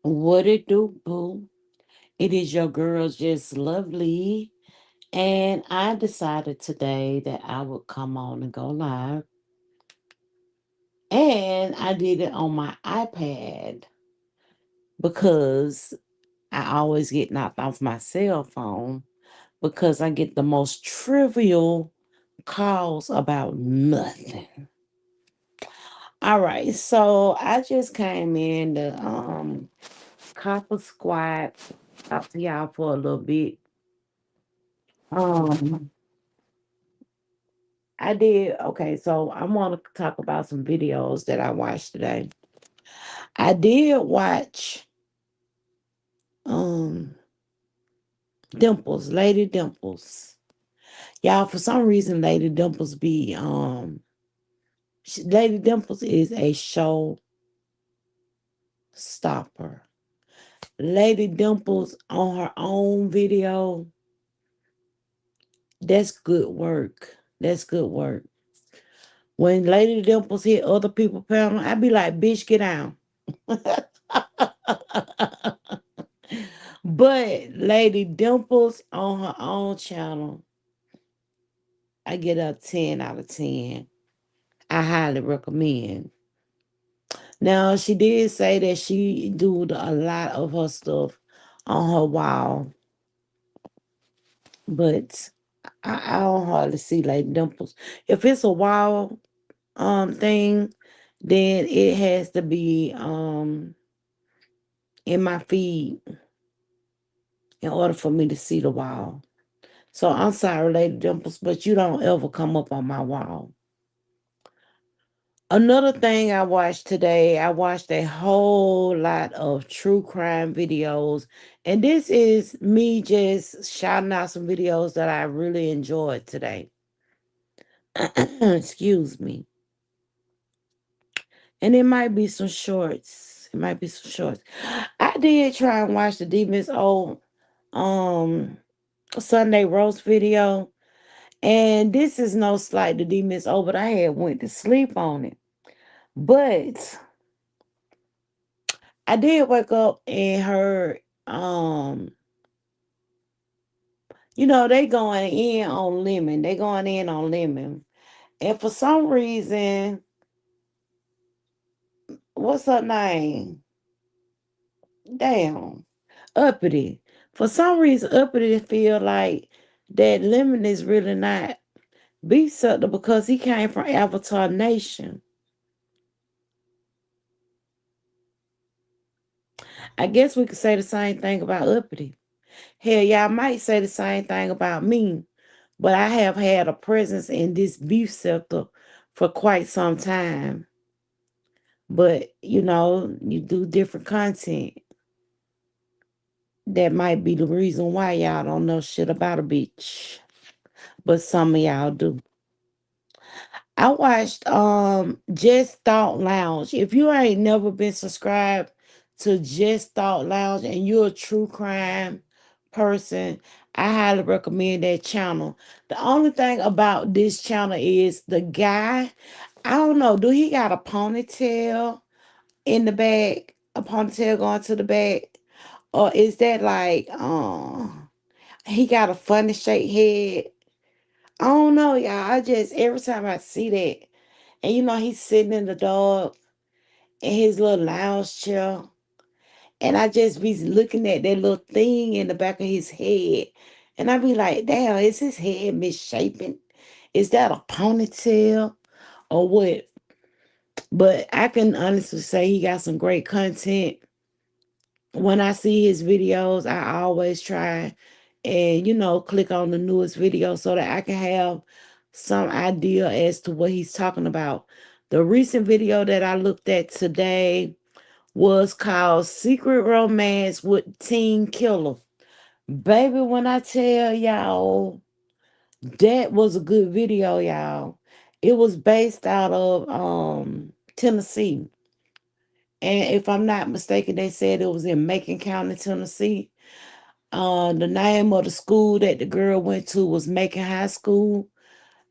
What it do, boo? It is your girl, just lovely. And I decided today that I would come on and go live. And I did it on my iPad because I always get knocked off my cell phone because I get the most trivial calls about nothing. All right, so I just came in to copper squat, talk to y'all for a little bit. Um, I did okay, so I want to talk about some videos that I watched today. I did watch um Dimples, Lady Dimples. Y'all, for some reason, Lady Dimples be Lady Dimples is a show stopper. Lady Dimples on her own video, that's good work. That's good work. When Lady Dimples hit other people panel, I be like, bitch, get down. But Lady Dimples on her own channel, I get a 10 out of 10. I highly recommend. Now, she did say that she do a lot of her stuff on her wall, but I don't hardly see Lady Dimples. If it's a wall thing, then it has to be in my feed in order for me to see the wall. So I'm sorry, Lady Dimples, but you don't ever come up on my wall. Another thing I watched today, I watched a whole lot of true crime videos. And this is me just shouting out some videos that I really enjoyed today. Excuse me. And it might be some shorts. It might be some shorts. I did try and watch the Demons old um Sunday roast video. And this is no slight to Demons old, but I had went to sleep on it. But I did wake up and heard, they going in on Lemon. They going in on Lemon. And for some reason, what's her name? Damn. Uppity. For some reason, Uppity feel like that Lemon is really not beef sucker because he came from Avatar Nation. I guess we could say the same thing about Uppity. Hell, y'all might say the same thing about me, but I have had a presence in this beef sector for quite some time. But you do different content. That might be the reason why y'all don't know shit about a bitch. But some of y'all do. I watched Just Thought Lounge. If you ain't never been subscribed to Just Thought Lounge and you're a true crime person, I highly recommend that channel. The only thing about this channel is the guy, I don't know, do he got a ponytail in the back? A ponytail going to the back? Or is that like he got a funny shaped head? I don't know, y'all. I just every time I see that, and he's sitting in the dog in his little lounge chair. And I just be looking at that little thing in the back of his head. And I be like, damn, is his head misshapen? Is that a ponytail or what? But I can honestly say he got some great content. When I see his videos, I always try and, click on the newest video so that I can have some idea as to what he's talking about. The recent video that I looked at today was called Secret Romance with Teen Killer. Baby, when I tell y'all, that was a good video, y'all. It was based out of Tennessee. And if I'm not mistaken, they said it was in Macon County, Tennessee. The name of the school that the girl went to was Macon High School.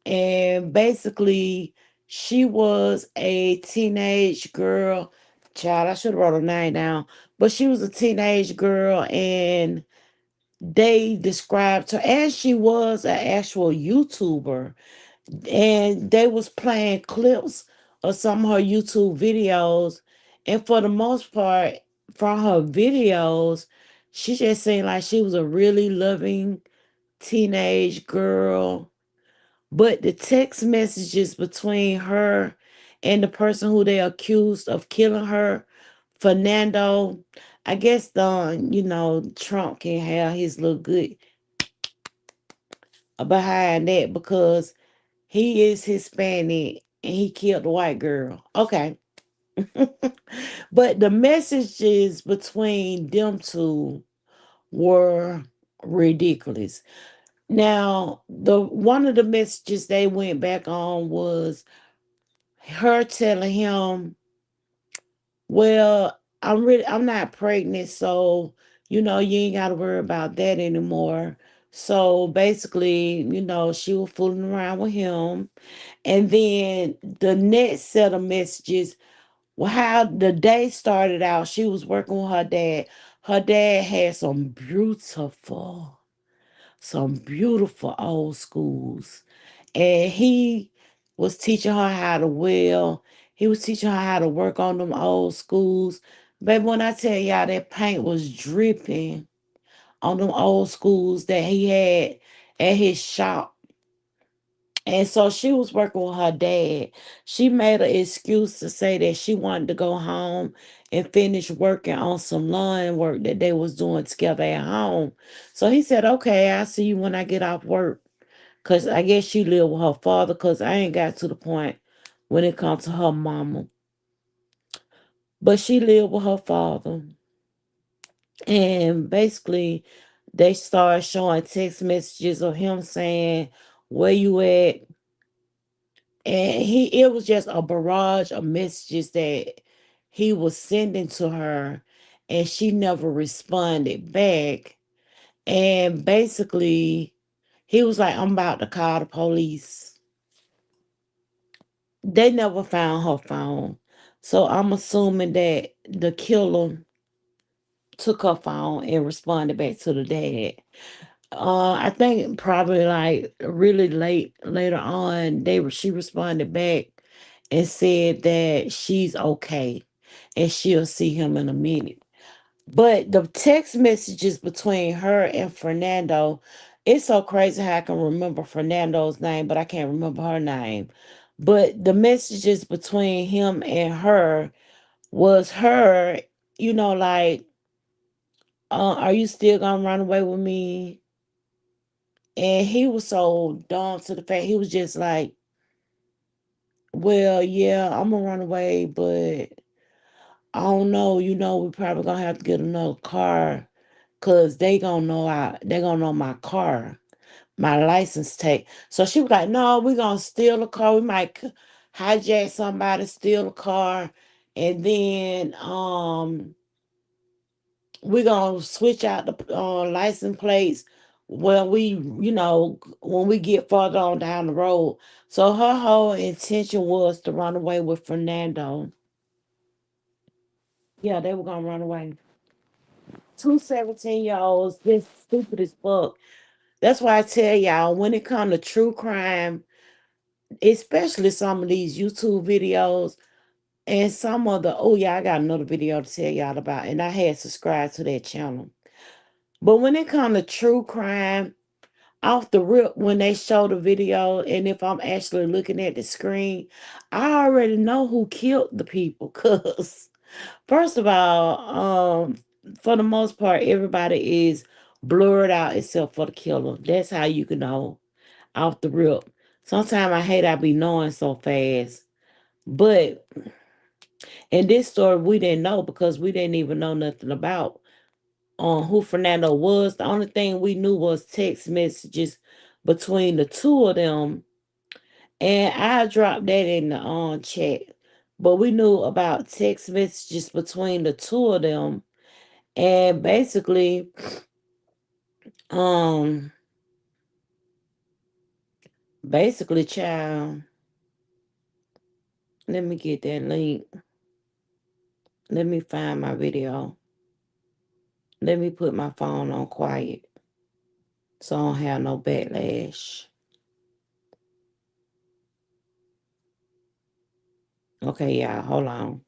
And basically, she was a teenage girl. Child, I should have wrote her name down. but she was a teenage girl, and they described her as she was an actual YouTuber, and they was playing clips of some of her YouTube videos, and for the most part, from her videos, she just seemed like she was a really loving teenage girl. But the text messages between her and the person who they accused of killing her, Fernando, I guess Trump can have his little good behind that because he is Hispanic and he killed the white girl. Okay. But the messages between them two were ridiculous. Now, the one of the messages they went back on was her telling him, "Well, I'm not pregnant, so you ain't gotta worry about that anymore." So basically, she was fooling around with him. And then the next set of messages, well, how the day started out, she was working with her dad. Her dad had some beautiful old schools. And he was teaching her how to weld. He was teaching her how to work on them old schools. But when I tell y'all that paint was dripping on them old schools that he had at his shop. And so she was working with her dad. She made an excuse to say that she wanted to go home and finish working on some lawn work that they was doing together at home. So he said, "Okay, I'll see you when I get off work." Cause I guess she lived with her father, cause I ain't got to the point when it comes to her mama. But she lived with her father. And basically they started showing text messages of him saying, "Where you at?" And it was just a barrage of messages that he was sending to her, and she never responded back. And basically he was like, "I'm about to call the police." They never found her phone, so I'm assuming that the killer took her phone and responded back to the dad. I think probably like really later on, she responded back and said that she's okay and she'll see him in a minute. But the text messages between her and Fernando, it's so crazy how I can remember Fernando's name, but I can't remember her name. But the messages between him and her was her, like, "Are you still gonna run away with me?" And he was so dumb to the fact he was just like, "Well, yeah, I'm gonna run away, but I don't know. We probably gonna have to get another car, cause they gonna know my car, my license tag." So she was like, "No, we gonna steal a car. We might hijack somebody, steal a car, and then we're gonna switch out the license plates when we get further on down the road." So her whole intention was to run away with Fernando. Yeah, they were gonna run away. Two 17-year olds, this stupid as fuck. That's why I tell y'all, when it comes to true crime, especially some of these YouTube videos and some of the, oh yeah, I got another video to tell y'all about, and I had subscribed to that channel. But when it comes to true crime, off the rip, when they show the video, and if I'm actually looking at the screen, I already know who killed the people. Cause first of all, for the most part, everybody is blurred out except for the killer. That's how you can know off the rip. Sometimes I hate I be knowing so fast. But in this story, we didn't know because we didn't even know nothing about who Fernando was. The only thing we knew was text messages between the two of them. And I dropped that in the chat. But we knew about text messages between the two of them. And um, basically, child, let me get that link. Let me find my video. Let me put my phone on quiet so I don't have no backlash. Okay, y'all, hold on.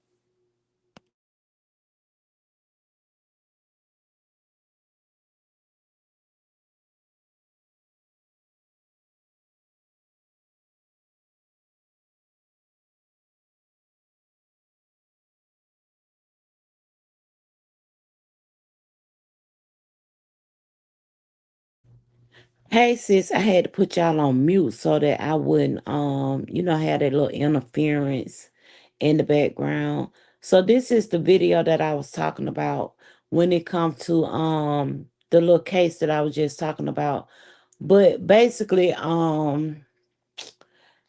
Hey sis, I had to put y'all on mute so that I wouldn't have that little interference in the background. So this is the video that I was talking about when it comes to the little case that I was just talking about. But basically,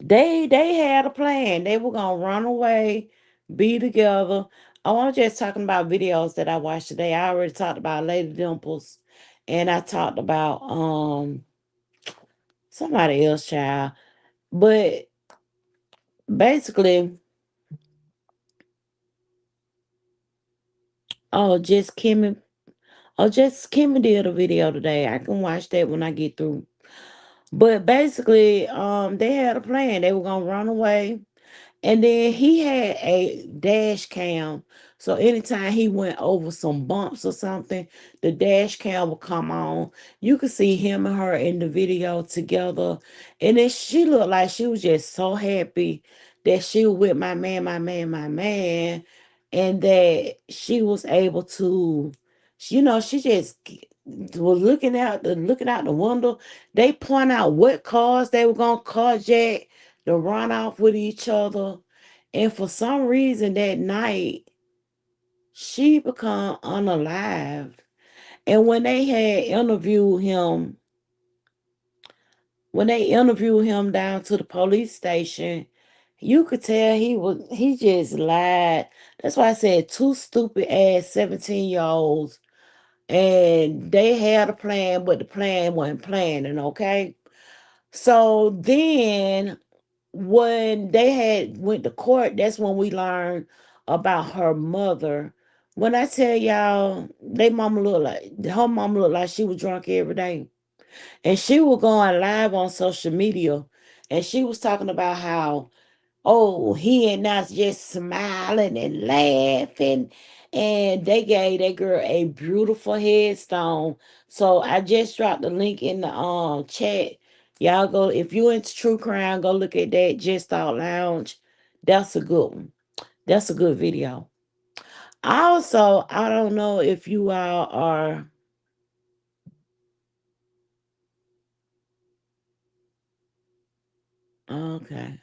they had a plan. They were gonna run away, be together. Oh, I'm just talking about videos that I watched today. I already talked about Lady Dimples, and I talked about somebody else, child. But basically, oh, just Kimmy. Oh, just Kimmy did a video today. I can watch that when I get through. But basically, they had a plan. They were gonna run away. And then he had a dash cam. So anytime he went over some bumps or something, the dash cam would come on. You could see him and her in the video together. And then she looked like she was just so happy that she was with my man, my man, my man. And that she was able to, she just was looking out the window. They point out what cars they were gonna carjack to run off with each other. And for some reason that night, she become unalived. And when they interviewed him down to the police station, you could tell he just lied. That's why I said two stupid ass 17-year-olds. And they had a plan, but the plan wasn't planning, okay? So then when they had went to court, that's when we learned about her mother. When I tell y'all, her mama looked like she was drunk every day. And she was going live on social media and she was talking about how, oh, he and us just smiling and laughing. And they gave that girl a beautiful headstone. So I just dropped the link in the chat. Y'all go, if you into true crime, go look at that Just Out Lounge. That's a good one. That's a good video. Also, I don't know if you all are okay.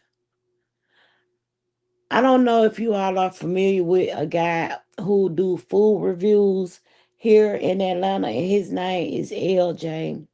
I don't know if you all are familiar with a guy who do food reviews here in Atlanta, and his name is LJ.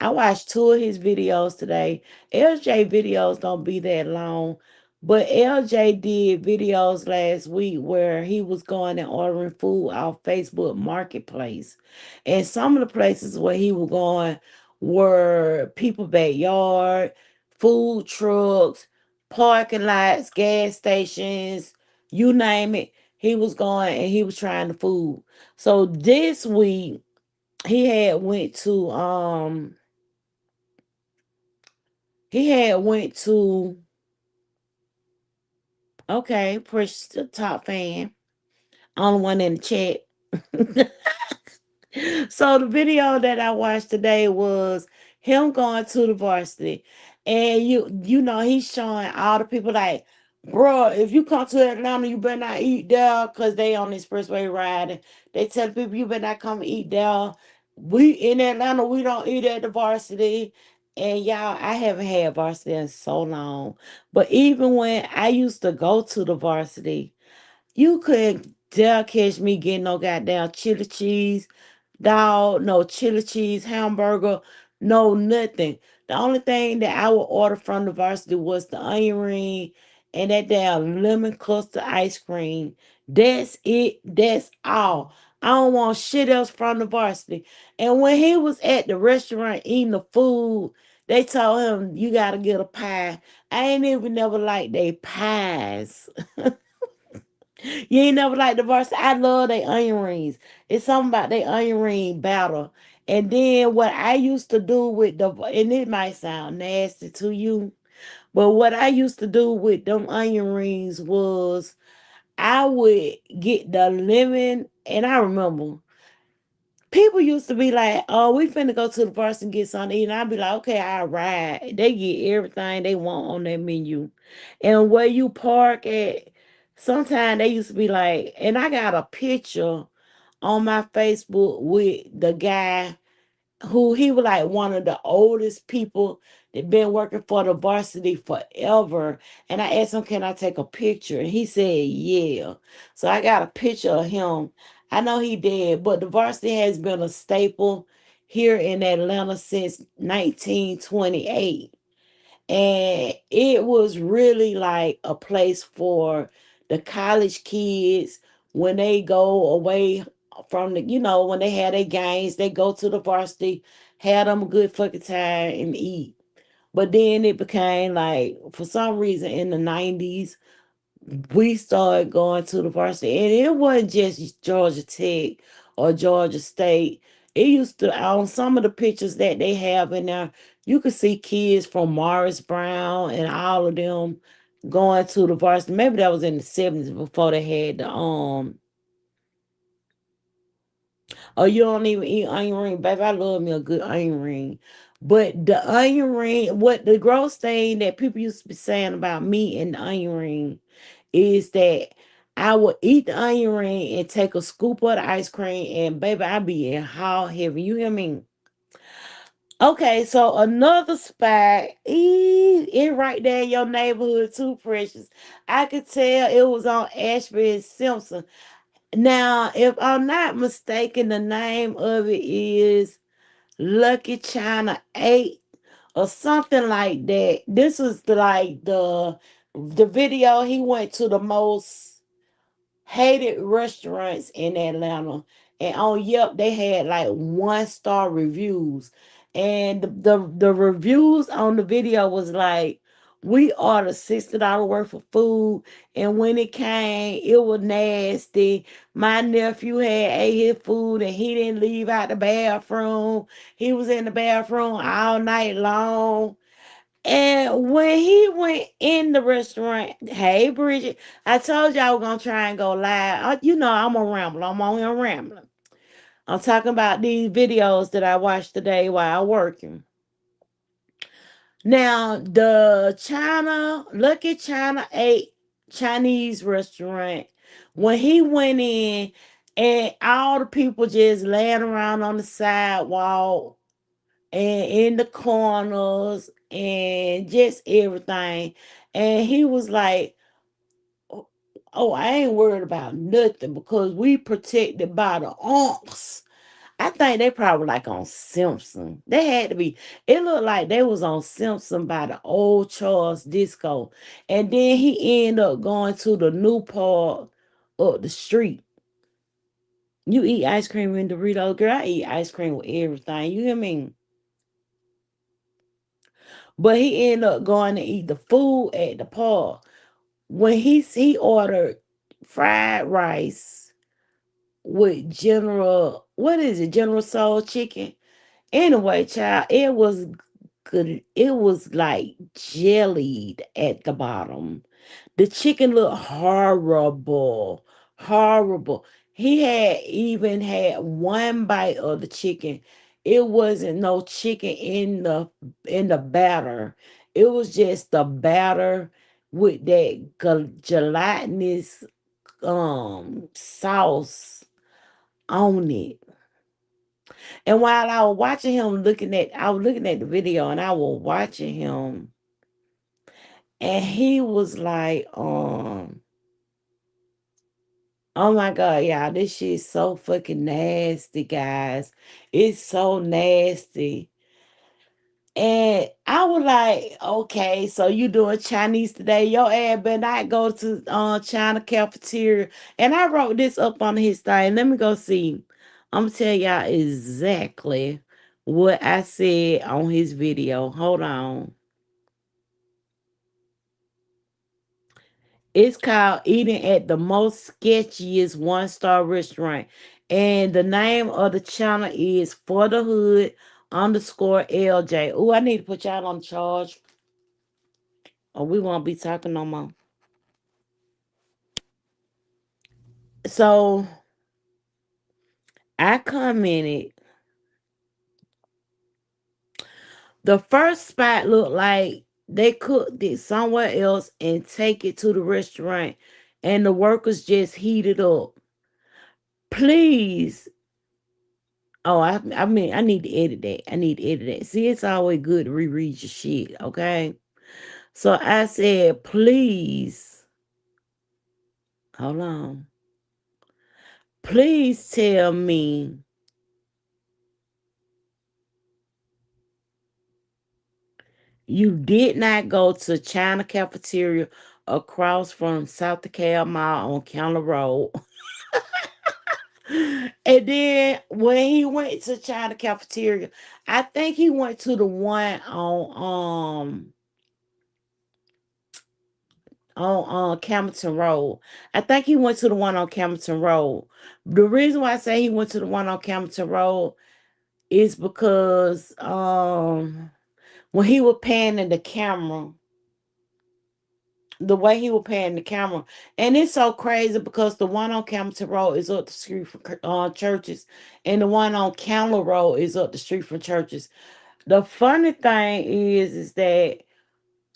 I watched two of his videos today. LJ videos don't be that long, but LJ did videos last week where he was going and ordering food off Facebook Marketplace. And some of the places where he was going were people backyard, food trucks, parking lots, gas stations, you name it. He was going and he was trying the food. So this week he had went to okay, push the top fan. Only one in the chat. So the video that I watched today was him going to the varsity. And he's showing all the people like, bro, if you come to Atlanta, you better not eat there because they on the expressway riding. They tell people you better not come eat there. We in Atlanta, we don't eat at the varsity. And y'all, I haven't had varsity in so long. But even when I used to go to the varsity, you couldn't dare catch me getting no goddamn chili cheese, dog, no chili cheese, hamburger, no nothing. The only thing that I would order from the varsity was the onion ring and that damn lemon custard ice cream. That's it. That's all. I don't want shit else from the varsity. And when he was at the restaurant eating the food, they told him you gotta get a pie. I ain't even never liked they pies. You ain't never like the varsity. I love their onion rings. It's something about their onion ring battle. And then what I used to do with the, and it might sound nasty to you, but what I used to do with them onion rings was I would get the lemon, and I remember people used to be like, "Oh, we finna go to the varsity and get something to eat." And I'd be like, "Okay, I ride." They get everything they want on that menu, and where you park at. Sometimes they used to be like, and I got a picture on my Facebook with the guy who he was like one of the oldest people that been working for the varsity forever. And I asked him, "Can I take a picture?" And he said, "Yeah." So I got a picture of him. I know he did, but the varsity has been a staple here in Atlanta since 1928. And it was really like a place for the college kids when they go away from the, when they had their games, they go to the varsity, had them a good fucking time and eat. But then it became like, for some reason in the 90s, we started going to the varsity, and it wasn't just Georgia Tech or Georgia State. It used to, on some of the pictures that they have in there, you could see kids from Morris Brown and all of them going to the varsity. Maybe that was in the 70s before they had the oh, you don't even eat onion ring, baby. I love me a good onion ring. But the onion ring, what the gross thing that people used to be saying about me and the onion ring is that I would eat the onion ring and take a scoop of the ice cream, and baby, I be in hot heaven. You hear me? Okay, so another spot, it right there in your neighborhood too, Precious. I could tell it was on Ashby and Simpson. Now, if I'm not mistaken, the name of it is Lucky China 8 or something like that. This was like the video he went to the most hated restaurants in Atlanta. And on Yelp, they had like 1 star reviews. And the reviews on the video was like, "We ordered $60 worth of food, and when it came, it was nasty. My nephew had ate his food and he didn't leave out the bathroom. He was in the bathroom all night long." And when he went in the restaurant, hey Bridget, I told you I was gonna try and go live. I'm a rambler. I'm on here rambling. I'm talking about these videos that I watched today while working. Now the Lucky China 8 Chinese restaurant, when he went in and all the people just laying around on the sidewalk and in the corners and just everything. And he was like, "Oh, oh, I ain't worried about nothing because we protected by the unks." I think they probably like on Simpson. They had to be. It looked like they was on Simpson by the old Charles Disco. And then he ended up going to the new part up the street. You eat ice cream in Doritos, girl. I eat ice cream with everything. You hear me? But he ended up going to eat the food at the park. When he ordered fried rice with General, what is it, General Soul chicken. Anyway, child, it was good. It was like jellied at the bottom. The chicken looked horrible, horrible. He had even had one bite of the chicken. It wasn't no chicken in the batter. It was just the batter with that gelatinous sauce on it. And while I was watching him I was looking at the video and I was watching him, and he was like, oh my God, y'all, this shit is so fucking nasty, guys. It's so nasty. And I was like, okay, so you doing Chinese today? Your ass better not go to China cafeteria. And I wrote this up on his thing. Let me go see. I'm gonna tell y'all exactly what I said on his video. Hold on. It's called Eating at the Most Sketchiest One-Star Restaurant. And the name of the channel is For the Hood underscore LJ. Oh, I need to put y'all on charge or we won't be talking no more. So I commented, the first spot looked like they cooked it somewhere else and take it to the restaurant and the workers just heat it up. Please. Oh, I mean, I need to edit that. I need to edit that. See, it's always good to reread your shit, okay? So I said, please, hold on. Please tell me you did not go to China Cafeteria across from South DeKalb Mall on Counter Road. And then when he went to China Cafeteria, I think he went to the one on Campbellton Road. I think he went to the one on Campbellton Road. The reason why I say he went to the one on Campbellton Road is because when he was panning the camera, the way he was panning the camera, and it's so crazy because the one on Campbellton Road is up the street from churches, and the one on Candler Road is up the street from churches. The funny thing is that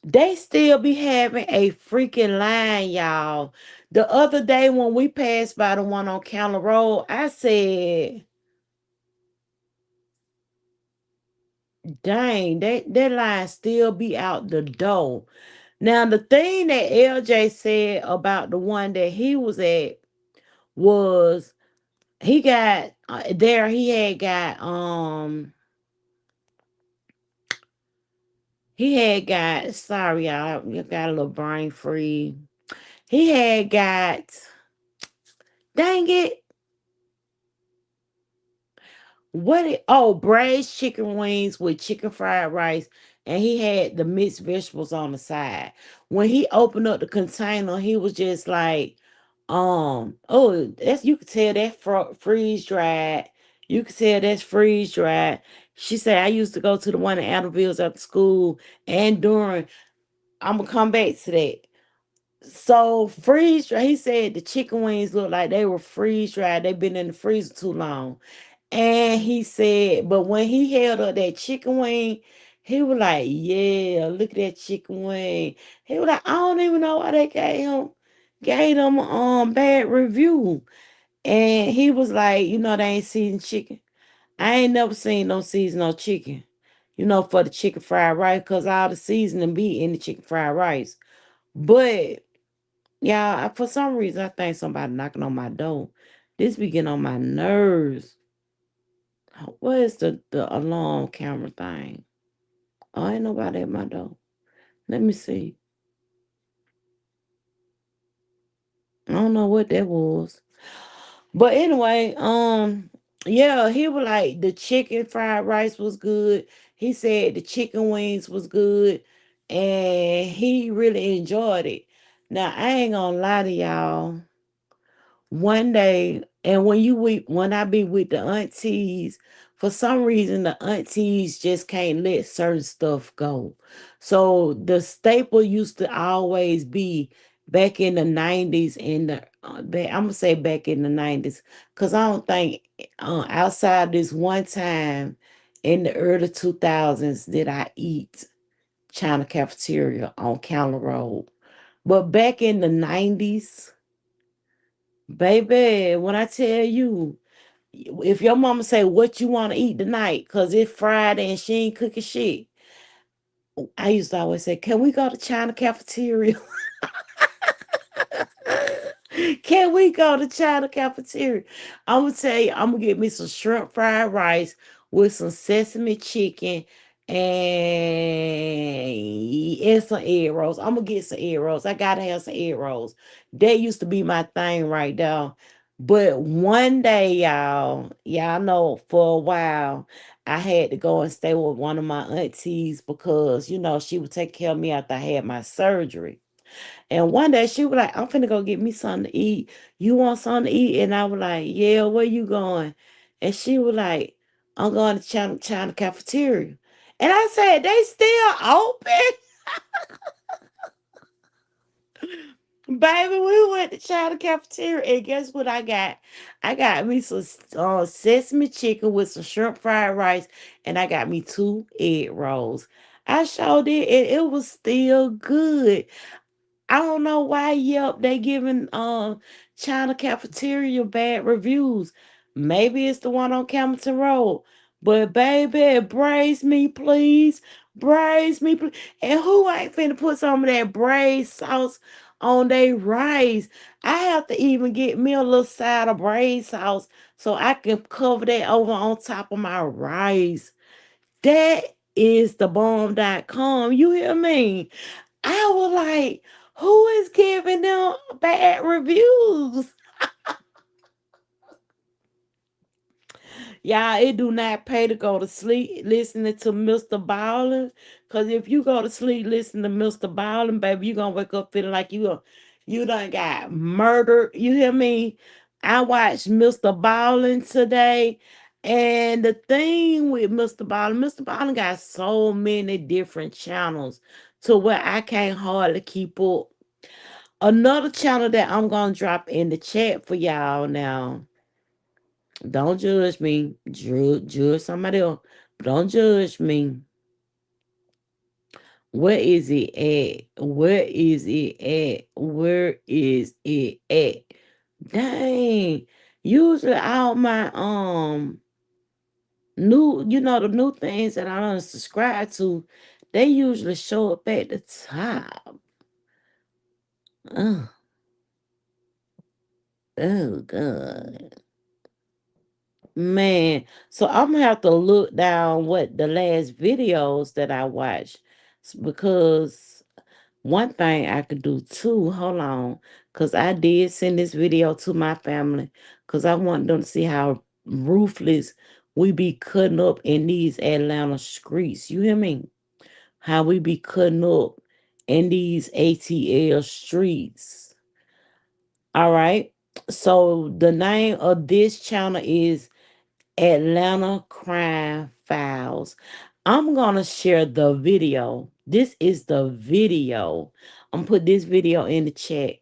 they still be having a freaking line, y'all. The other day when we passed by the one on Counter Road, I said, dang, that line still be out the door. Now, the thing that LJ said about the one that he was at was he got there, he had got, sorry, y'all, I got a little brain free. He had got, dang it, braised chicken wings with chicken fried rice, and he had the mixed vegetables on the side. When he opened up the container, he was just like, oh, that's, you could tell that freeze dried. You could tell that's freeze dried. She said, I used to go to the one in Adderville's after school and during. I'm gonna come back to that. So freeze dry. He said the chicken wings looked like they were freeze dried. They've been in the freezer too long. And he said, but when he held up that chicken wing, he was like, yeah, look at that chicken wing. He was like, I don't even know why they gave him bad review. And he was like, they ain't seasoned chicken. I ain't never seen no seasoned chicken. For the chicken fried rice, because all the seasoning be in the chicken fried rice. But yeah, for some reason I think somebody knocking on my door. This be getting on my nerves. What is the alarm camera thing? Oh, ain't nobody at my door. Let me see. I don't know what that was. But anyway, yeah, he was like the chicken fried rice was good. He said the chicken wings was good, and he really enjoyed it. Now I ain't gonna lie to y'all. One day, and when I be with the aunties, for some reason the aunties just can't let certain stuff go. So the staple used to always be back in the 90s, in the I'm gonna say back in the 90s, because I don't think outside this one time in the early 2000s did I eat China Cafeteria on Counter Road. But back in the 90s, baby, when I tell you, if your mama say what you want to eat tonight, cause it's Friday and she ain't cooking shit, I used to always say, "Can we go to China Cafeteria? Can we go to China Cafeteria?" I'm gonna tell you, I'm gonna get me some shrimp fried rice with some sesame chicken and some egg rolls. I'm gonna get some egg rolls. I gotta have some egg rolls. That used to be my thing right there. But one day, y'all know for a while, I had to go and stay with one of my aunties because, she would take care of me after I had my surgery. And one day she was like, I'm finna go get me something to eat. You want something to eat? And I was like, yeah, where you going? And she was like, I'm going to China cafeteria. And I said, they still open? Baby, we went to China cafeteria, and guess what I got? I got me some sesame chicken with some shrimp fried rice, and I got me two egg rolls. I showed it, and it was still good. I don't know why Yelp they giving China cafeteria bad reviews. Maybe it's the one on Campbellton Road. But baby, braise me, please. Braise me, please. And who ain't finna put some of that braised sauce on their rice? I have to even get me a little side of braised sauce so I can cover that over on top of my rice. That is the bomb.com. You hear me? I was like, who is giving them bad reviews? Y'all, it do not pay to go to sleep listening to Mr. Ballin. Cause if you go to sleep listening to Mr. Ballin, baby, you gonna wake up feeling like you done got murdered. You hear me? I watched Mr. Ballin today. And the thing with Mr. Ballin got so many different channels to where I can't hardly keep up. Another channel that I'm gonna drop in the chat for y'all now. Don't judge me. Judge somebody else. But don't judge me. Where is it at? Where is it at? Where is it at? Dang. Usually all my new, the new things that I don't subscribe to, they usually show up at the top. Oh, oh God. Man, so I'm gonna have to look down what the last videos that I watched because one thing I could do too, hold on, because I did send this video to my family because I want them to see how ruthless we be cutting up in these Atlanta streets. You hear me? How we be cutting up in these ATL streets. All right. So the name of this channel is Atlanta Crime Files. I'm going to share the video. This is the video. I'm going to put this video in the chat.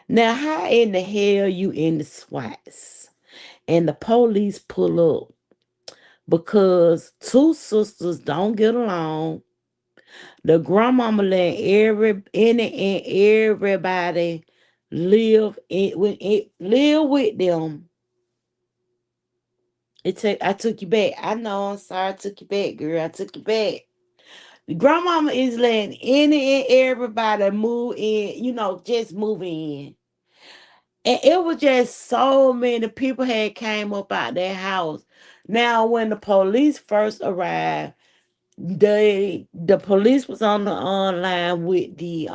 Now, how in the hell you in the SWATs and the police pull up because two sisters don't get along? The grandmama let any and everybody live with them. I took you back. I know. I'm sorry. I took you back, girl. I took you back. The grandmama is letting any and everybody move in. Just move in. And it was just so many people had came up out their house. Now, when the police first arrived, the police was on the online with the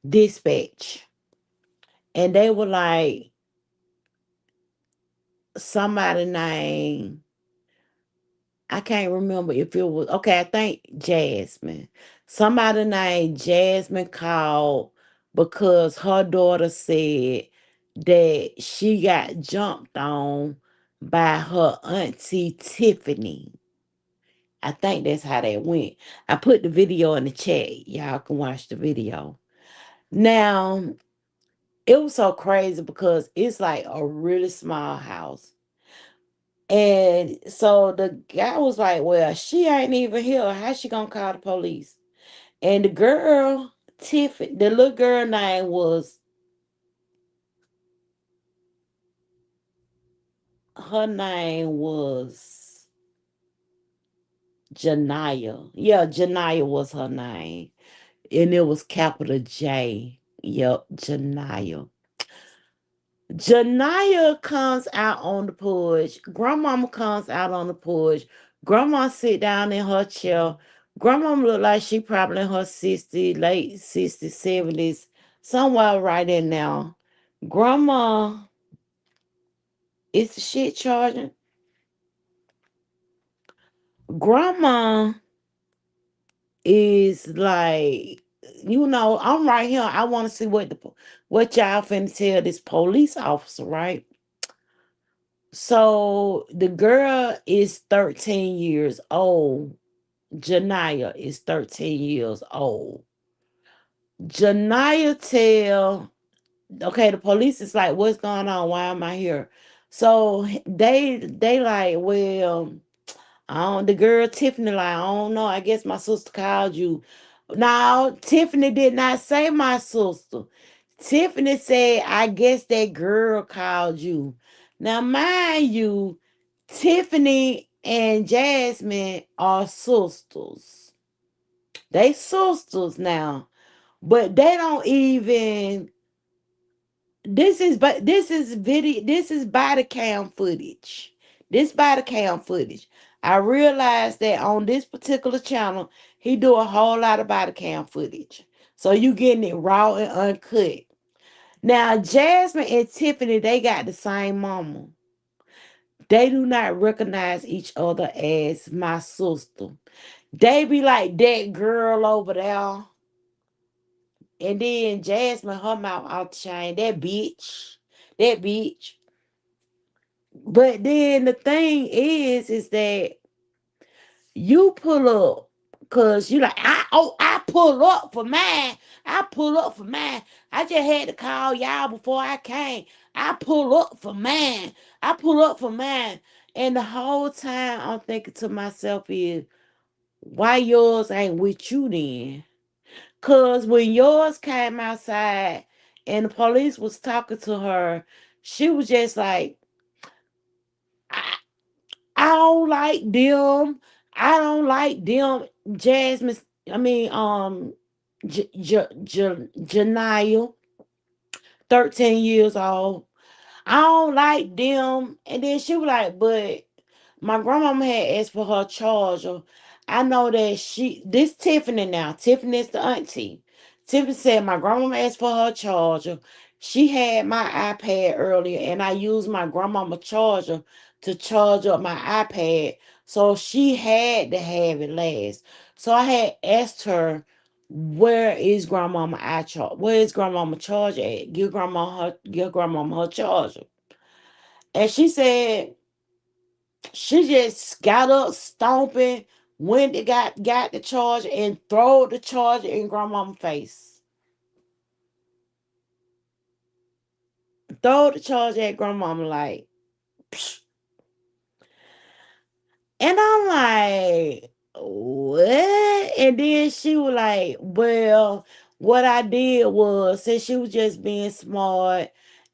dispatch, and they were like somebody named, I can't remember if it was okay. I think Jasmine. Somebody named Jasmine called because her daughter said that she got jumped on by her auntie Tiffany. I think that's how that went. I put the video in the chat. Y'all can watch the video. Now, it was so crazy because it's like a really small house. And so the guy was like, well, she ain't even here. How she gonna call the police? And the girl, Tiffany, the little girl name was, her name was Janaya. Yeah, Janaya was her name. And it was capital J. Yep, Janaya. Janaya comes out on the porch. Grandmama comes out on the porch. Grandma sit down in her chair. Grandmama look like she probably in her 60s, late 60s, 70s, somewhere right in now. Grandma, is the shit charging? Grandma is like I'm right here. I want to see what y'all finna tell this police officer, right? So the girl is 13 years old. Janaya is 13 years old. Janaya tell, okay, the police is like, what's going on? Why am I here? So they like, well, the girl Tiffany like, I don't know. I guess my sister called you. No, Tiffany did not say my sister. Tiffany said, I guess that girl called you. Now, mind you, Tiffany and Jasmine are sisters. They sisters now, but they don't even. This is body cam footage. This body cam footage. I realized that on this particular channel, he do a whole lot of body cam footage. So you getting it raw and uncut. Now Jasmine and Tiffany, they got the same mama. They do not recognize each other as my sister. They be like that girl over there. And then Jasmine, her mouth out the chain. That bitch. That bitch. But then the thing is that you pull up because you like, I pull up for mine. I pull up for mine. I just had to call y'all before I came. I pull up for mine. I pull up for mine. And the whole time I'm thinking to myself is, why yours ain't with you then? Cause when yours came outside and the police was talking to her, she was just like, I don't like them. I don't like them. Jasmine, I mean, Janiyah, 13 years old. I don't like them. And then she was like, but my grandmama had asked for her charger. I know that this Tiffany now, Tiffany is the auntie. Tiffany said my grandmama asked for her charger. She had my iPad earlier, and I used my grandmama charger to charge up my iPad. So she had to have it last. So I had asked her, where is grandmama charger at? Give grandmama her charger. And she said she just got up stomping, went and got the charger and throw the charger in grandmama's face. Throw the charger at grandmama like, psh. And I'm like, what? And then she was like, well, what I did was, since she was just being smart,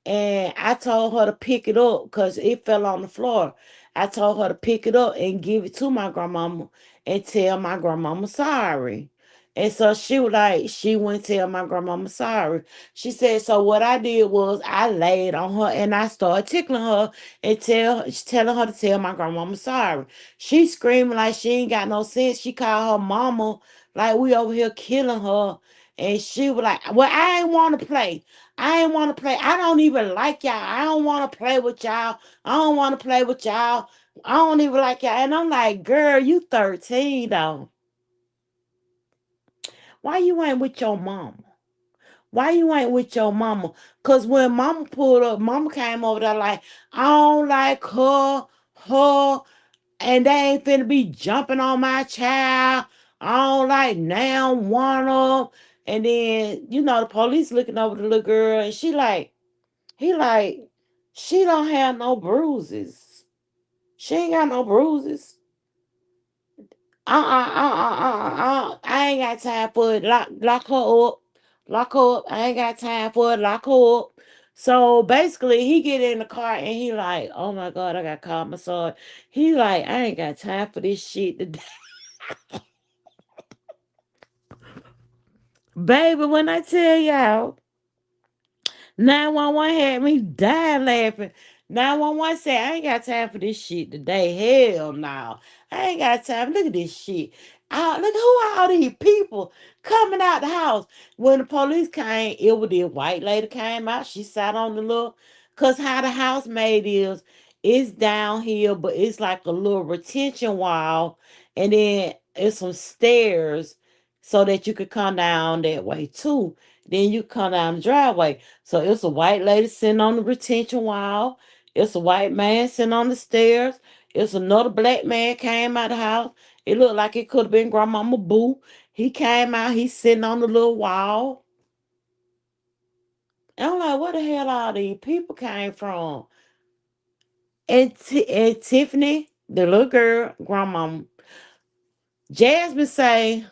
and I told her to pick it up because it fell on the floor. I told her to pick it up and give it to my grandmama and tell my grandmama sorry. And so she was like, she wouldn't tell my grandmama sorry. She said, so what I did was I laid on her and I started tickling her and telling her to tell my grandmama sorry. She screaming like she ain't got no sense. She called her mama like we over here killing her. And she was like, well, I ain't want to play. I ain't want to play. I don't even like y'all. I don't want to play with y'all. I don't want to play with y'all. I don't even like y'all. And I'm like, girl, you 13 though. Why you ain't with your mama? Why you ain't with your mama? Cause when mama pulled up, mama came over there like, I don't like her, and they ain't finna be jumping on my child. I don't like now one of 'em. And then, the police looking over the little girl and he like, she don't have no bruises. She ain't got no bruises. I ain't got time for it. Lock her up. Lock her up. I ain't got time for it. Lock her up. So basically, he get in the car and he like, oh my God, I got caught massage. He like, I ain't got time for this shit today. Baby, when I tell y'all, 911 had me dying laughing. 911 said, I ain't got time for this shit today. Hell no. I ain't got time. Look at this shit. Look who are all these people coming out the house. When the police came, it was the white lady came out. She sat on the little, cause how the housemaid is, it's downhill, but it's like a little retention wall. And then it's some stairs so that you could come down that way too. Then you come down the driveway. So it's a white lady sitting on the retention wall. It's a white man sitting on the stairs. It's another black man came out of the house. It looked like it could have been Grandmama Boo. He came out, he's sitting on the little wall. And I'm like, where the hell all these people came from? And Tiffany, the little girl, Grandmama, Jasmine say,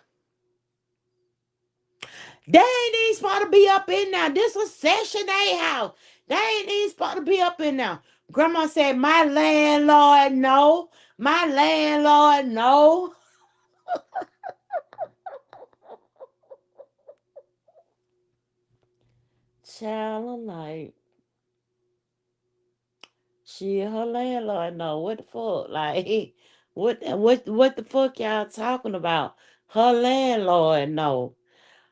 they ain't even supposed to be up in now. This was Section 8 house. They ain't even supposed to be up in now. Grandma said, my landlord, no. My landlord, no. Child, I'm like, she her landlord, no. What the fuck? Like, what the fuck y'all talking about? Her landlord, no.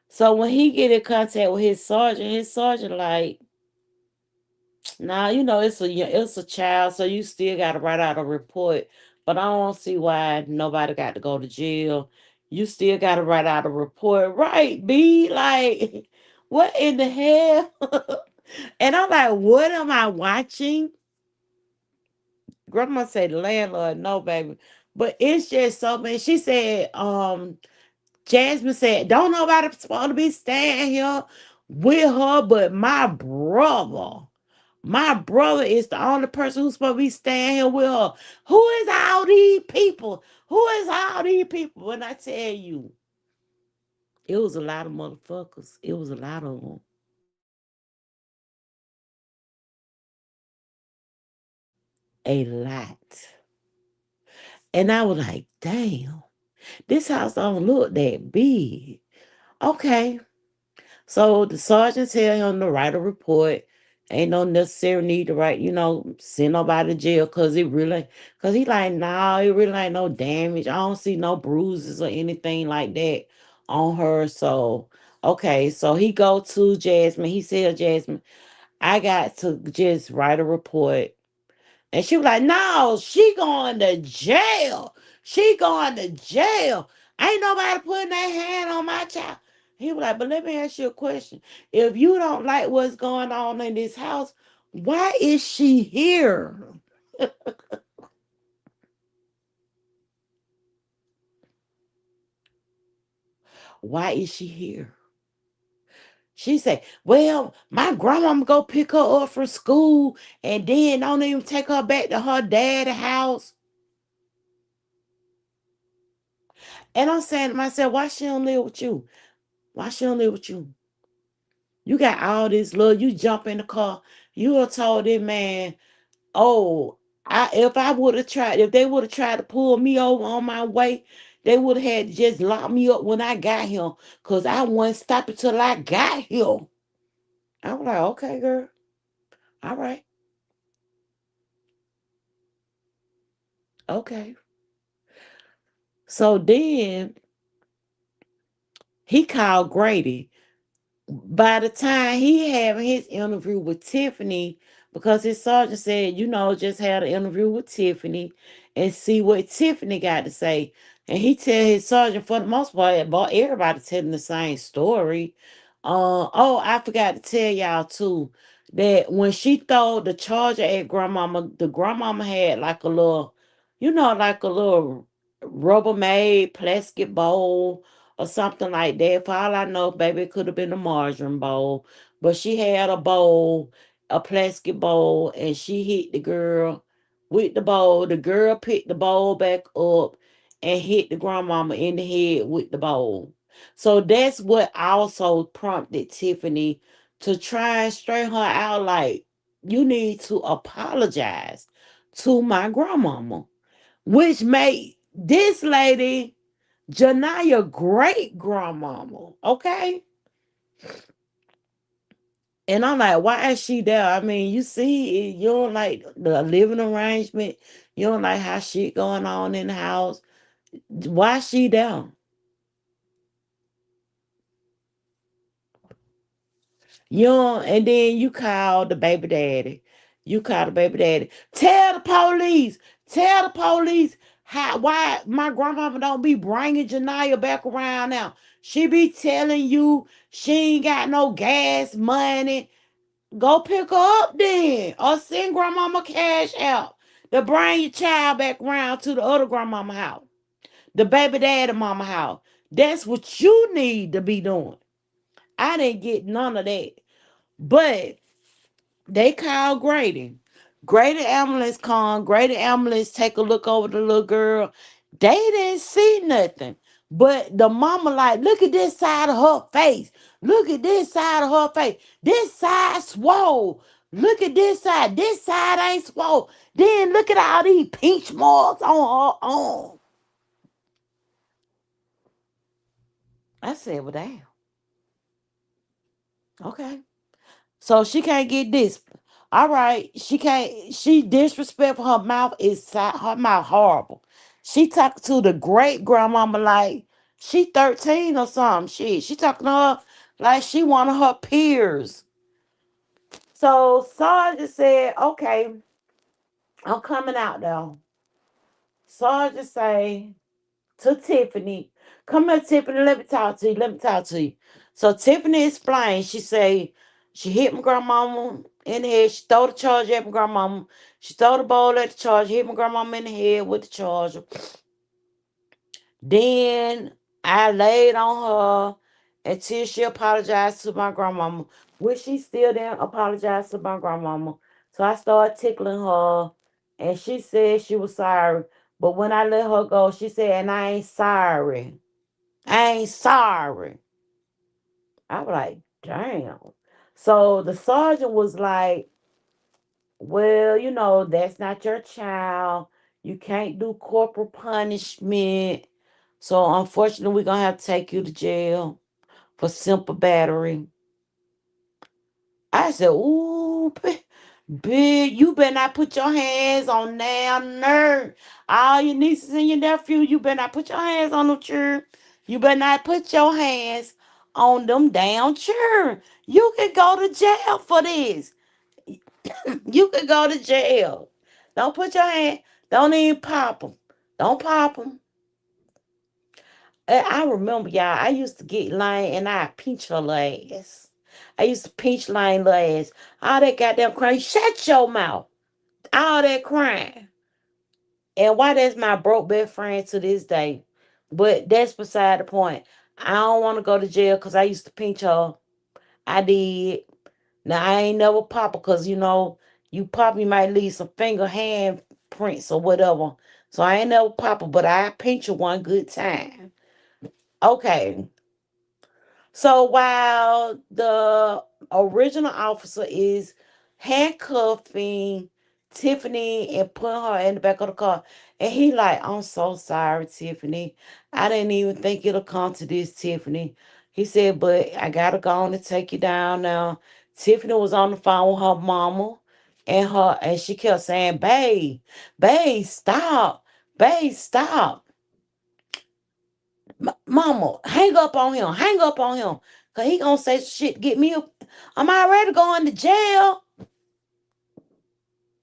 So when he get in contact with his sergeant like, now you know it's a child, so you still got to write out a report. But I don't see why nobody got to go to jail. You still got to write out a report, right? B like, what in the hell? And I'm like, what am I watching? Grandma said the landlord, no, baby. But it's just so man. She said, Jasmine said, don't nobody supposed to be staying here with her but my brother. My brother is the only person who's supposed to be staying here with her. Who is all these people? Who is all these people? When I tell you, it was a lot of motherfuckers. It was a lot of them. A lot. And I was like, damn, this house don't look that big. Okay. So the sergeant tell him to write a report. Ain't no necessary need to write, send nobody to jail cause he like, nah, it really ain't no damage. I don't see no bruises or anything like that on her. So okay, so he go to Jasmine. He said, Jasmine, I got to just write a report. And she was like, no, she going to jail. She going to jail. Ain't nobody putting their hand on my child. He was like, but let me ask you a question. If you don't like what's going on in this house, why is she here? Why is she here? She said, well, my grandmama go pick her up from school and then don't even take her back to her dad's house. And I'm saying to myself, why she don't live with you? Why she don't live with you? You got all this love. You jump in the car. You have told this man, oh, if they would have tried to pull me over on my way, they would have had to just lock me up when I got here. Cause I wasn't stopping till I got here. I was like, okay, girl. All right. Okay. So then he called Grady. By the time he having his interview with Tiffany, because his sergeant said, just had an interview with Tiffany and see what Tiffany got to say. And he tell his sergeant for the most part, about everybody telling the same story. Oh, I forgot to tell y'all too that when she threw the charger at grandmama, the grandmama had like like a little Rubbermaid plastic bowl or something like that. For all I know, baby, it could have been a margarine bowl. But she had a bowl, a plastic bowl, and she hit the girl with the bowl. The girl picked the bowl back up and hit the grandmama in the head with the bowl. So that's what also prompted Tiffany to try and straighten her out like, you need to apologize to my grandmama, which made this lady Janaya great grandmama. Okay. And I'm like, why is she there? I mean, you see, you don't like the living arrangement. You don't like how shit going on in the house. Why she there? You know, and then you call the baby daddy. You call the baby daddy. Tell the police. Tell the police why my grandmama don't be bringing Janaya back around now. She be telling you she ain't got no gas money. Go pick her up then. Or send grandmama cash out to bring your child back around to the other grandmama house. The baby daddy mama house. That's what you need to be doing. I didn't get none of that. But they called Grady. Grady ambulance come. Grady ambulance take a look over the little girl. They didn't see nothing. But the mama like, look at this side of her face. Look at this side of her face. This side swole. Look at this side. This side ain't swole. Then look at all these pinch marks on her arm. I said, well, damn. Okay. So she can't get this. All right, she can't. She disrespectful. Her mouth is her mouth horrible. She talking to the great grandmama like she 13 or something. She talking to her like she one of her peers. So Sergeant said, "Okay, I'm coming out though." Sergeant say to Tiffany, "Come here, Tiffany. Let me talk to you. Let me talk to you." So Tiffany explained. She say she hit my grandmama in the head. She throw the charger at my grandmama. She throw the bowl at the charger. Hit my grandmama in the head with the charger. Then I laid on her until she apologized to my grandmama, which she still didn't apologize to my grandmama. So I started tickling her, and she said she was sorry. But when I let her go, she said, "And I ain't sorry. I ain't sorry." I was like, damn. So the sergeant was like, well, that's not your child. You can't do corporal punishment. So unfortunately, we're gonna have to take you to jail for simple battery. I said, ooh, big, you better not put your hands on damn nerd. All your nieces and your nephew, you better not put your hands on them children. You better not put your hands on them damn children. You can go to jail for this. You can go to jail. Don't put your hand, don't even pop them. Don't pop them. I remember, y'all, I used to get Lane and I pinch her ass. I used to pinch Lane ass. All that goddamn crying. Shut your mouth. All that crying. And why that's my broke best friend to this day. But that's beside the point. I don't want to go to jail because I used to pinch her. I did. Now I ain't never pop her because you pop, you might leave some finger hand prints or whatever. So I ain't never pop her, but I pinch her one good time. Okay. So while the original officer is handcuffing Tiffany and putting her in the back of the car, and he like, I'm so sorry, Tiffany. I didn't even think it'll come to this, Tiffany. He said, but I gotta go on and take you down now. Tiffany was on the phone with her mama and she kept saying, babe, stop. Babe, stop. Mama, hang up on him. Hang up on him. Cause he gonna say shit, get me up. I'm already going to jail.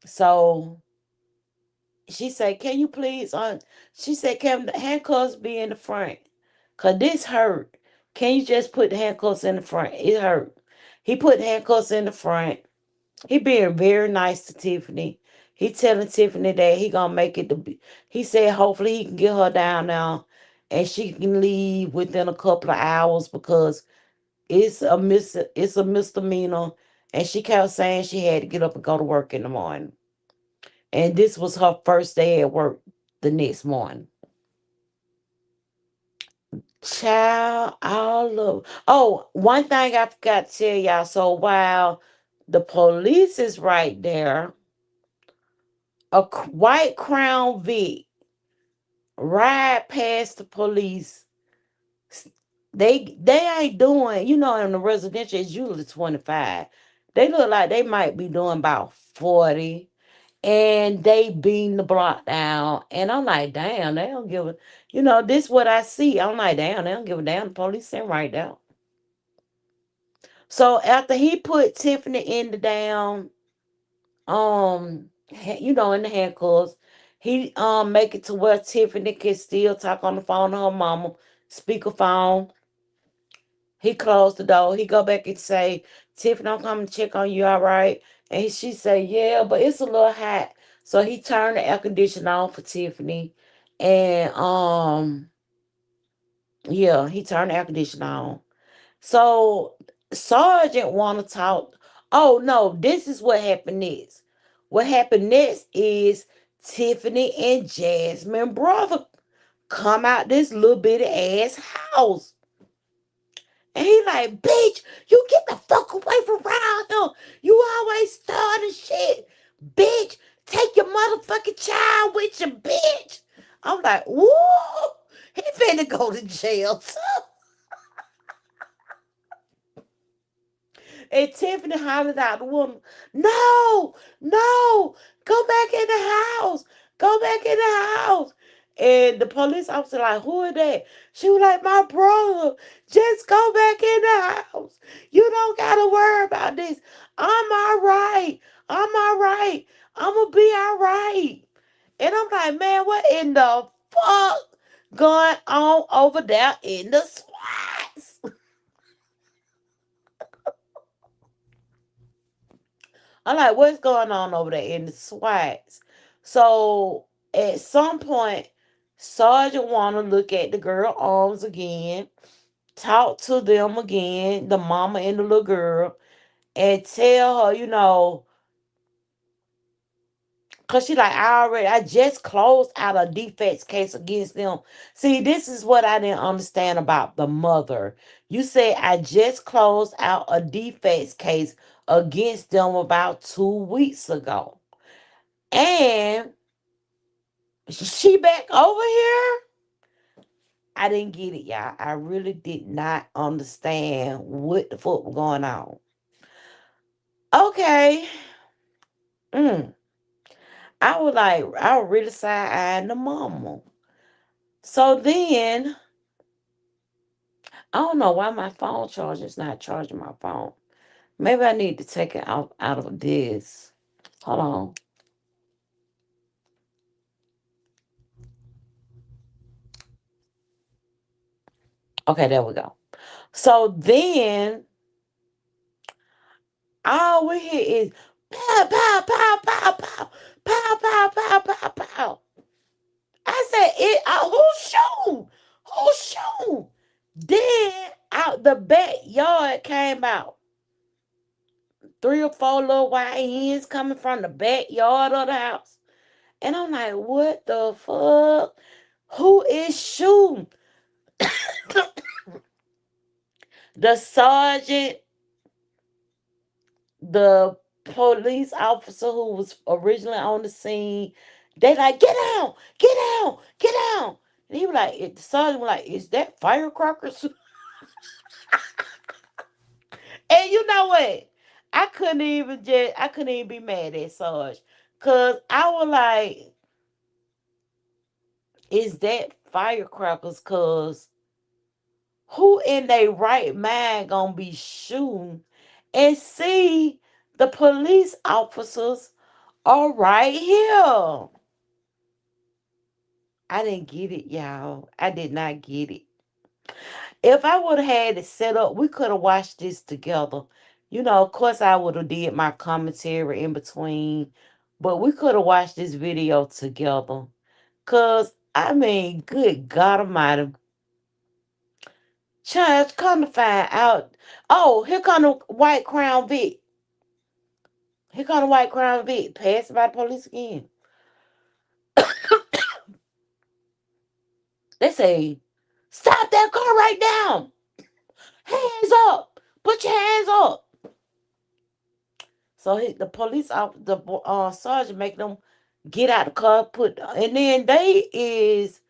So she said, can you please she said, can the handcuffs be in the front? Cause this hurt. Can you just put the handcuffs in the front? It hurt. He put handcuffs in the front. He being very nice to Tiffany. He telling Tiffany that he gonna make it to be. He said hopefully he can get her down now and she can leave within a couple of hours because it's a misdemeanor, and she kept saying she had to get up and go to work in the morning. And this was her first day at work the next morning. Child, all of one thing I forgot to tell y'all. So while the police is right there, a white Crown Vic ride past the police. They ain't doing, in the residential it's usually 25. They look like they might be doing about 40, and they beating the block down. And I'm like, damn, they don't give a, this what I see. I'm like, damn, they don't give a damn. The police sitting right there. So after he put Tiffany in the down, in the handcuffs, he make it to where Tiffany can still talk on the phone to her mama, speakerphone. He closed the door. He go back and say, Tiffany, I'm coming to check on you, all right? And she say, yeah, but it's a little hot. So he turned the air conditioner on for Tiffany. And yeah, he turned the air conditioner on. So Sergeant wanna talk. Oh no, this is what happened next. What happened next is Tiffany and Jasmine brother come out this little bitty ass house. And he like, bitch, you get the fuck away from around him. You always starting shit. Bitch, take your motherfucking child with you, bitch. I'm like, woo, he finna go to jail too. And Tiffany hollered out the woman, no, no, go back in the house. Go back in the house. And the police officer like, who is that? She was like, my brother. Just go back in the house. You don't gotta worry about this. I'm all right. I'm all right. I'm gonna be all right. And I'm like, man, what in the fuck going on over there in the swats? I'm like, what's going on over there in the SWATs? So at some point, Sergeant wanna look at the girl arms again, talk to them again, the mama and the little girl, and tell her, cause she like, I just closed out a defense case against them. See, this is what I didn't understand about the mother. You said I just closed out a defense case against them about 2 weeks ago. And she back over here? I didn't get it, y'all. I really did not understand what the fuck was going on. Okay. Mm. I was really side eyeing the mama. So then, I don't know why my phone charger's not charging my phone. Maybe I need to take it out of this. Hold on. Okay, there we go. So then, all we hear is pow, pow, pow, pow, pow, pow, pow, pow, pow, pow. I said, who's shooting? Who's shooting? Then out the backyard came out 3 or 4 little white hens coming from the backyard of the house. And I'm like, what the fuck? Who is shooting? The sergeant, the police officer who was originally on the scene, they like, get down, get down, get down. And he was like, the sergeant was like, is that firecrackers? And you know what? I couldn't even be mad at Sarge. Cause I was like, is that firecrackers? Cause who in their right mind gonna be shooting and see the police officers are right here? I didn't get it, y'all. I did not get it. If I would have had it set up, we could have watched this together. Of course I would have did my commentary in between, but we could have watched this video together. Cause I mean, good God Almighty, child, come to find out. Oh, here come the white crown Vic. Here come the white crown Vic. Passed by the police again. They say, stop that car right now. Hands up. Put your hands up. So the police the sergeant make them get out the car, and then they is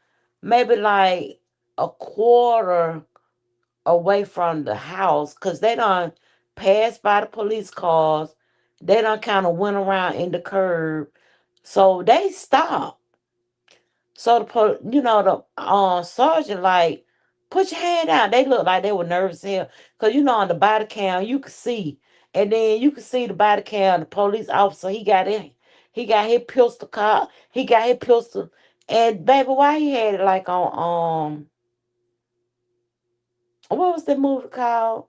maybe like a quarter away from the house because they done passed by the police cars. They done kind of went around in the curb, so they stopped. So the sergeant like, put your hand down. They look like they were nervous here, cause on the body cam you could see, and then you could see the body cam. The police officer he got his pistol caught. He got his pistol, and baby, why he had it like on What was that movie called?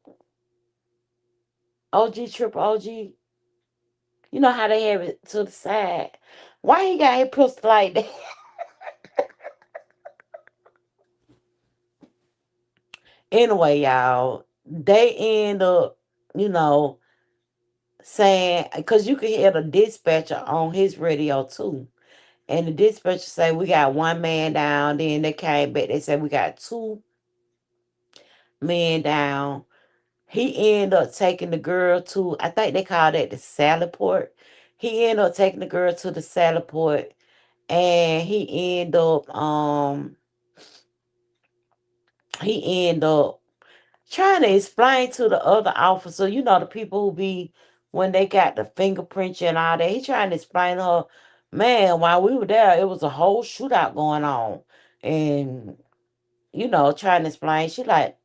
OG Triple OG. You know how they have it to the side. Why he got his pistol like that? Anyway, y'all, they end up, you know, saying because you could hear the dispatcher on his radio too. And the dispatcher say we got one man down. Then they came back. They said we got two men down. He ended up taking the girl to, I think they called it the salad port. He ended up taking the girl to the salad port, and he ended up trying to explain to the other officer, the people who be when they got the fingerprints and all that. He trying to explain to her, man, while we were there, it was a whole shootout going on. And, trying to explain. She like,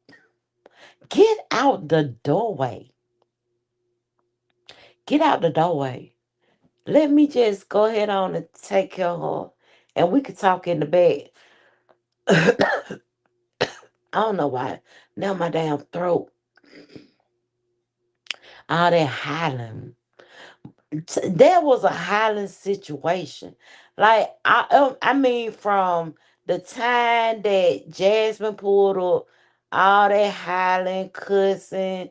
get out the doorway. Get out the doorway. Let me just go ahead on and take care of her. And we could talk in the bed. I don't know why. Now my damn throat, all that hollering. There was a hollering situation. Like I mean, from the time that Jasmine pulled up, all that hollering, cussing,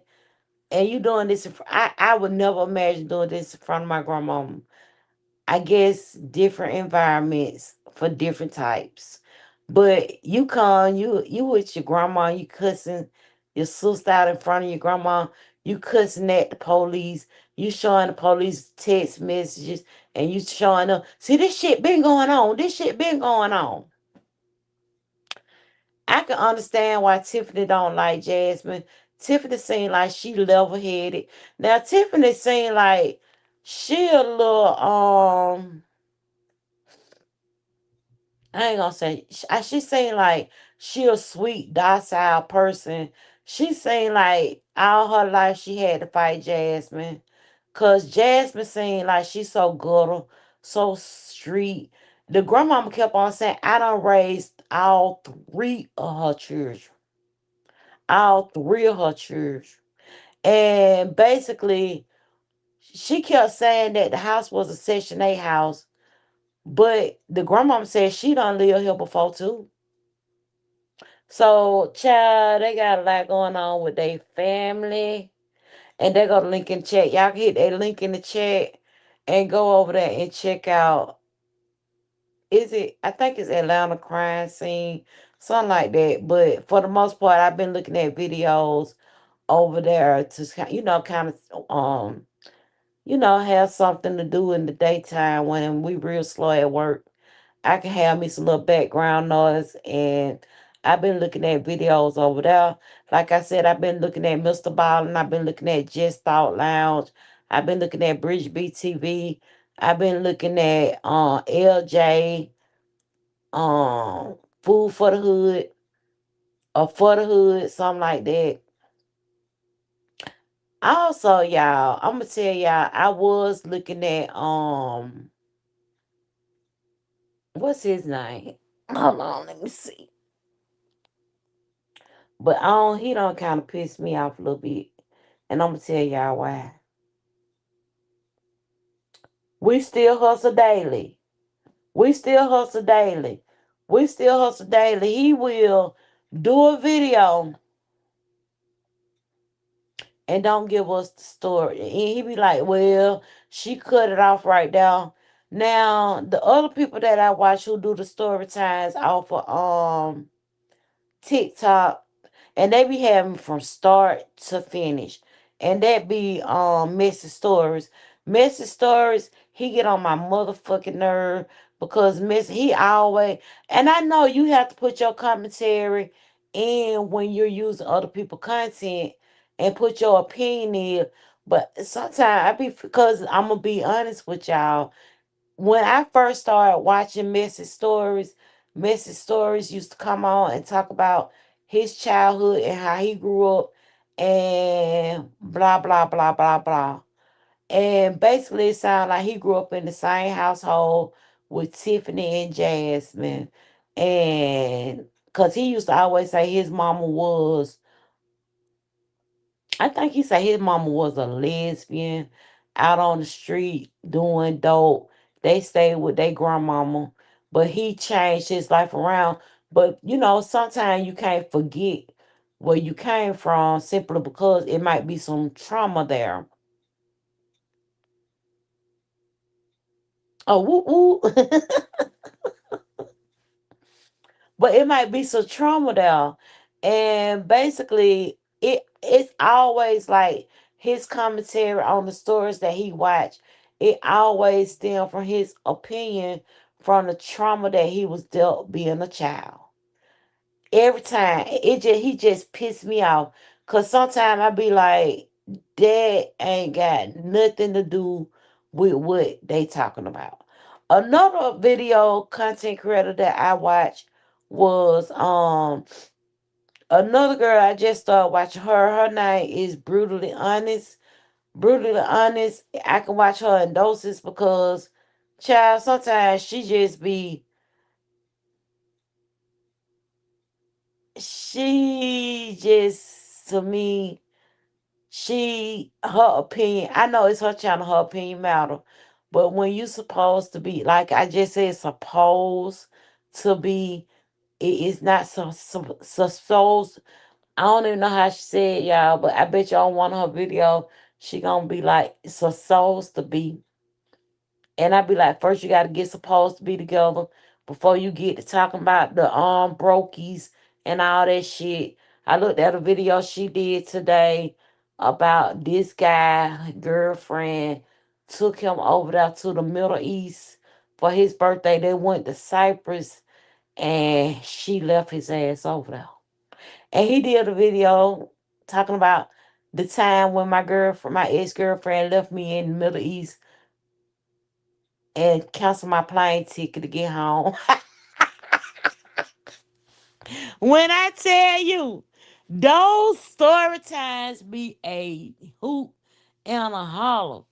and you doing this. I would never imagine doing this in front of my grandmama. I guess different environments for different types. But you come, you with your grandma, you cussing your sister out in front of your grandma, you cussing at the police, you showing the police text messages, and you showing up. See, this shit been going on. This shit been going on. I can understand why Tiffany don't like Jasmine. Tiffany seemed like she level headed. Now Tiffany seemed like she a little I ain't gonna say she seemed like she a sweet, docile person. She seemed like all her life she had to fight Jasmine. Cause Jasmine seemed like she so good, so street. The grandmama kept on saying, I done raised all three of her children. All three of her children. And basically, she kept saying that the house was a Section 8 house. But the grandmama said she done lived here before too. So, child, they got a lot going on with their family. And they go to link in chat. Y'all can hit that link in the chat and go over there and check out. I think it's Atlanta crime scene, something like that. But for the most part, I've been looking at videos over there to, kind of, have something to do in the daytime when we real slow at work. I can have me some little background noise, and I've been looking at videos over there. Like I said, I've been looking at Mr. Ballin, I've been looking at Just Thought Lounge, I've been looking at Bridge BTV, I've been looking at LJ, Food for the Hood, or For the Hood, something like that. Also, y'all, I'm gonna tell y'all, I was looking at what's his name? Hold on, let me see. But he don't kind of piss me off a little bit. And I'm gonna tell y'all why. We still hustle daily. We still hustle daily. We still hustle daily. He will do a video and don't give us the story. And he be like, well, she cut it off right now. Now, the other people that I watch who do the story times off of TikTok, and they be having from start to finish. And that be Messy Stories. Messy Stories, he get on my motherfucking nerve because he always, and I know you have to put your commentary in when you're using other people content and put your opinion in. But sometimes because I'm gonna be honest with y'all, when I first started watching Messy Stories used to come on and talk about his childhood and how he grew up and blah blah blah blah blah. And basically it sounded like he grew up in the same household with Tiffany and Jasmine. And cause he used to always say his mama was I think he said his mama was a lesbian out on the street doing dope. They stayed with their grandmama, but he changed his life around. But sometimes you can't forget where you came from simply because it might be some trauma there. Oh, woo woo. But it might be some trauma there. And basically it's always like his commentary on the stories that he watched, it always stem from his opinion from the trauma that he was dealt being a child. Every time he just pissed me off. Cause sometimes I be like, that ain't got nothing to do with what they talking about. Another video content creator that I watched was another girl. I just started watching her. Her name is Brutally Honest. Brutally Honest. I can watch her in doses because child, sometimes she just to me, she her opinion. I know it's her channel, her opinion matter. But when you supposed to be, like I just said, supposed to be, it is not so. I don't even know how she said, y'all, but I bet y'all one of her video, she gonna be like, it's supposed to be. And I be like, first you gotta get supposed to be together before you get to talking about the brokies and all that shit. I looked at a video she did today about this guy, girlfriend, took him over there to the Middle East for his birthday. They went to Cyprus and she left his ass over there. And he did a video talking about the time when my ex girlfriend left me in the Middle East and cancel my plane ticket to get home. When I tell you, those story times be a hoot and a holler.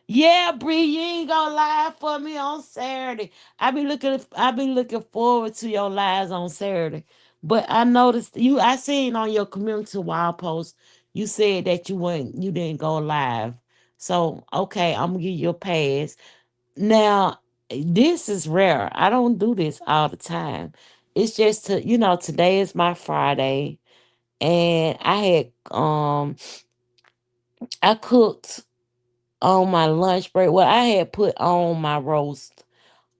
Yeah, Bree, you ain't gonna lie for me on Saturday. I be looking forward to your lives on Saturday. But I noticed I seen on your community wall post, you said that you didn't go live. So okay, I'm gonna give you a pass. Now, this is rare. I don't do this all the time. It's just today is my Friday and I cooked on my lunch break. Well, I had put on my roast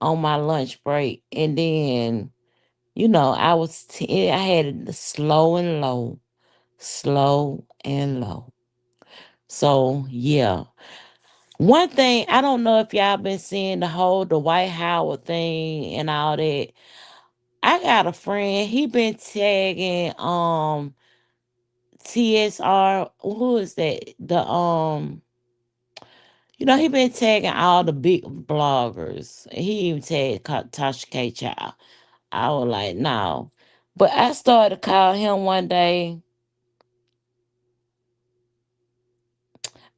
on my lunch break and then I had it slow and low, slow and low. So, yeah. One thing, I don't know if y'all been seeing the White Howard thing and all that. I got a friend, he been tagging TSR, who is that? He been tagging all the big bloggers. He even tagged Tasha K. Child. I was like, no. But I started to call him one day.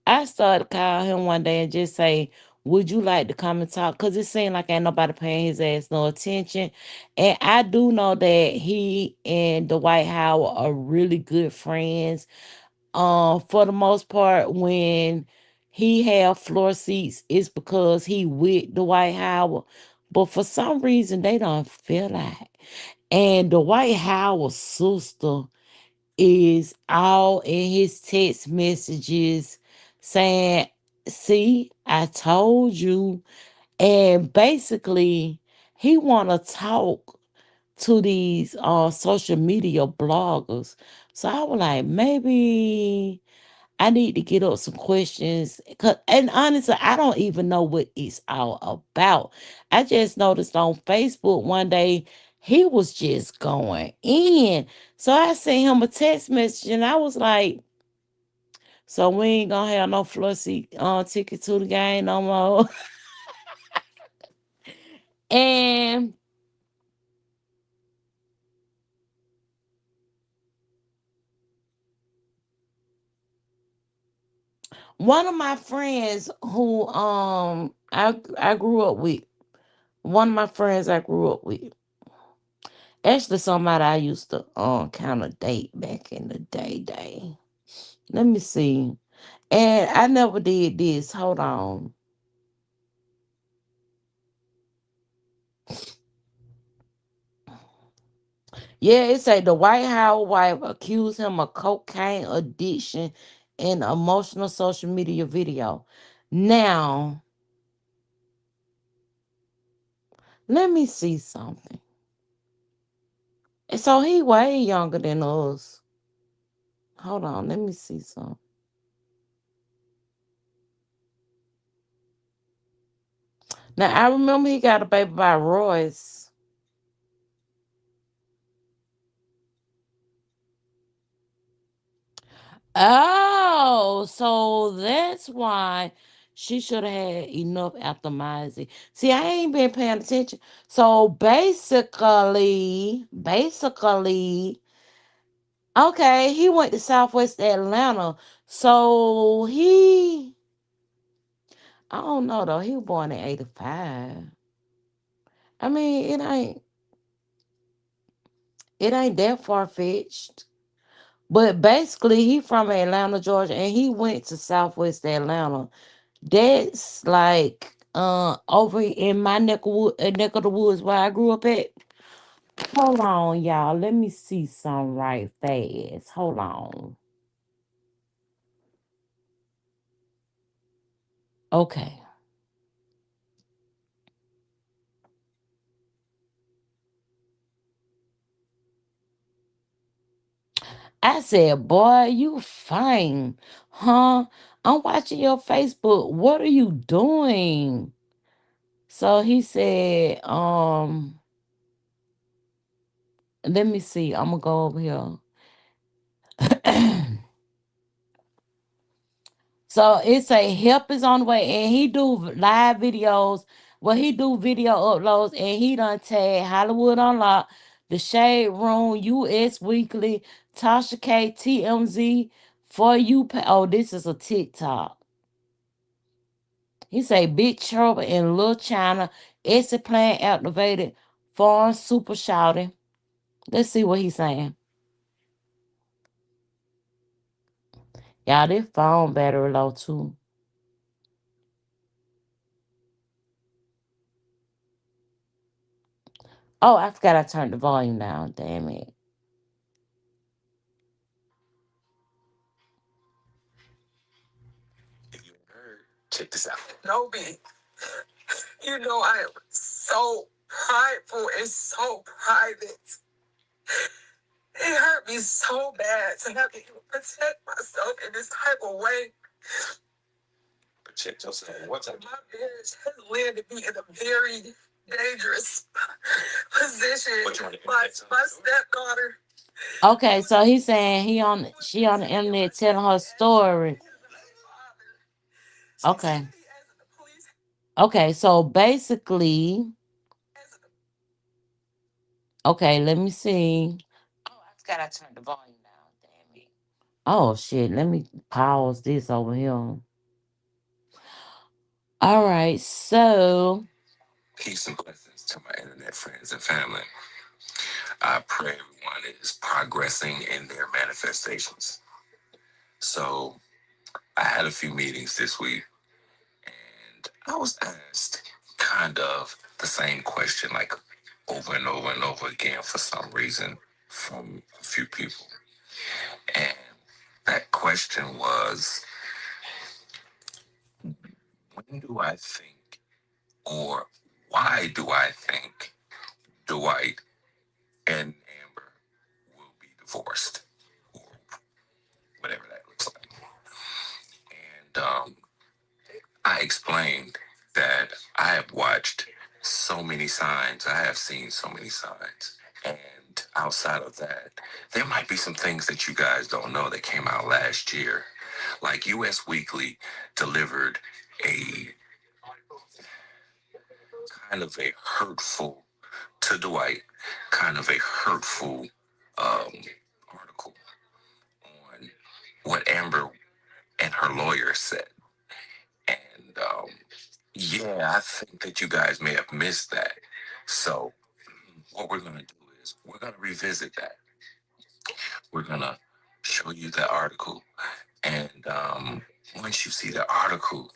I started to call him one day and just say, would you like to come and talk? Because it seemed like ain't nobody paying his ass no attention. And I do know that he and Dwight Howard are really good friends. For the most part, when he have floor seats, it's because he with Dwight Howard. But for some reason, they don't feel like. And Dwight Howard's sister is all in his text messages saying, see, I told you. And basically, he want to talk to these social media bloggers. So I was like, maybe I need to get up some questions. And honestly, I don't even know what it's all about. I just noticed on Facebook one day he was just going in. So I sent him a text message and I was like, so we ain't gonna have no floor seat ticket to the game no more. And one of my friends who I grew up with, one of my friends I grew up with, actually somebody I used to kind of date back in the day. Let me see. And I never did this. Hold on. Yeah, it say the White House wife accused him of cocaine addiction in emotional social media video. Now, let me see something. And so he way younger than us. Hold on, let me see something. Now I remember he got a baby by Royce. Oh, so that's why she should have had enough optimizing. See, I ain't been paying attention. So basically, okay, he went to Southwest Atlanta. So I don't know though. He was born in '85. I mean, it ain't that far fetched. But basically, he from Atlanta, Georgia, and he went to Southwest Atlanta. That's like over in my neck of the woods where I grew up at. Hold on, y'all. Let me see some right fast. Hold on. Okay. I said, boy, you fine. Huh? I'm watching your Facebook. What are you doing? So he said, let me see. I'm gonna go over here. So it's a help is on the way, and he do live videos. Well, he do video uploads, and he done tag Hollywood Unlocked, The Shade Room, US Weekly, Tasha K, TMZ, For You. Oh, this is a TikTok. He say Big Trouble in Little China, Exit Plan activated, Foreign Super Shouting. Let's see what he's saying. Y'all, this phone battery low too. Oh, I forgot I turned the volume down. Damn it. If you heard, check this out. No, B. You know I am so prideful and so private. It hurt me so bad to have to even protect myself in this type of way. Protect yourself. What's up? My marriage has led me in a very dangerous position. My stepdaughter. Okay, so he's saying she on the internet telling her story. Okay. Okay, so basically, okay, let me see. Oh, I forgot I turned the volume down. Damn it. Oh shit, let me pause this over here. All right, so peace and blessings to my internet friends and family. I pray everyone is progressing in their manifestations. So I had a few meetings this week and I was asked kind of the same question like over and over and over again for some reason from a few people. And that question was, when do I think, or why do I think Dwight and Amber will be divorced, or whatever that looks like? And I explained that I have watched so many signs, I have seen so many signs. And outside of that, there might be some things that you guys don't know that came out last year. Like US Weekly delivered a kind of a hurtful to Dwight, kind of a hurtful um, article on what Amber and her lawyer said. And yeah, I think that you guys may have missed that. So, what we're going to do is we're going to revisit that. We're going to show you that article And once you see the article,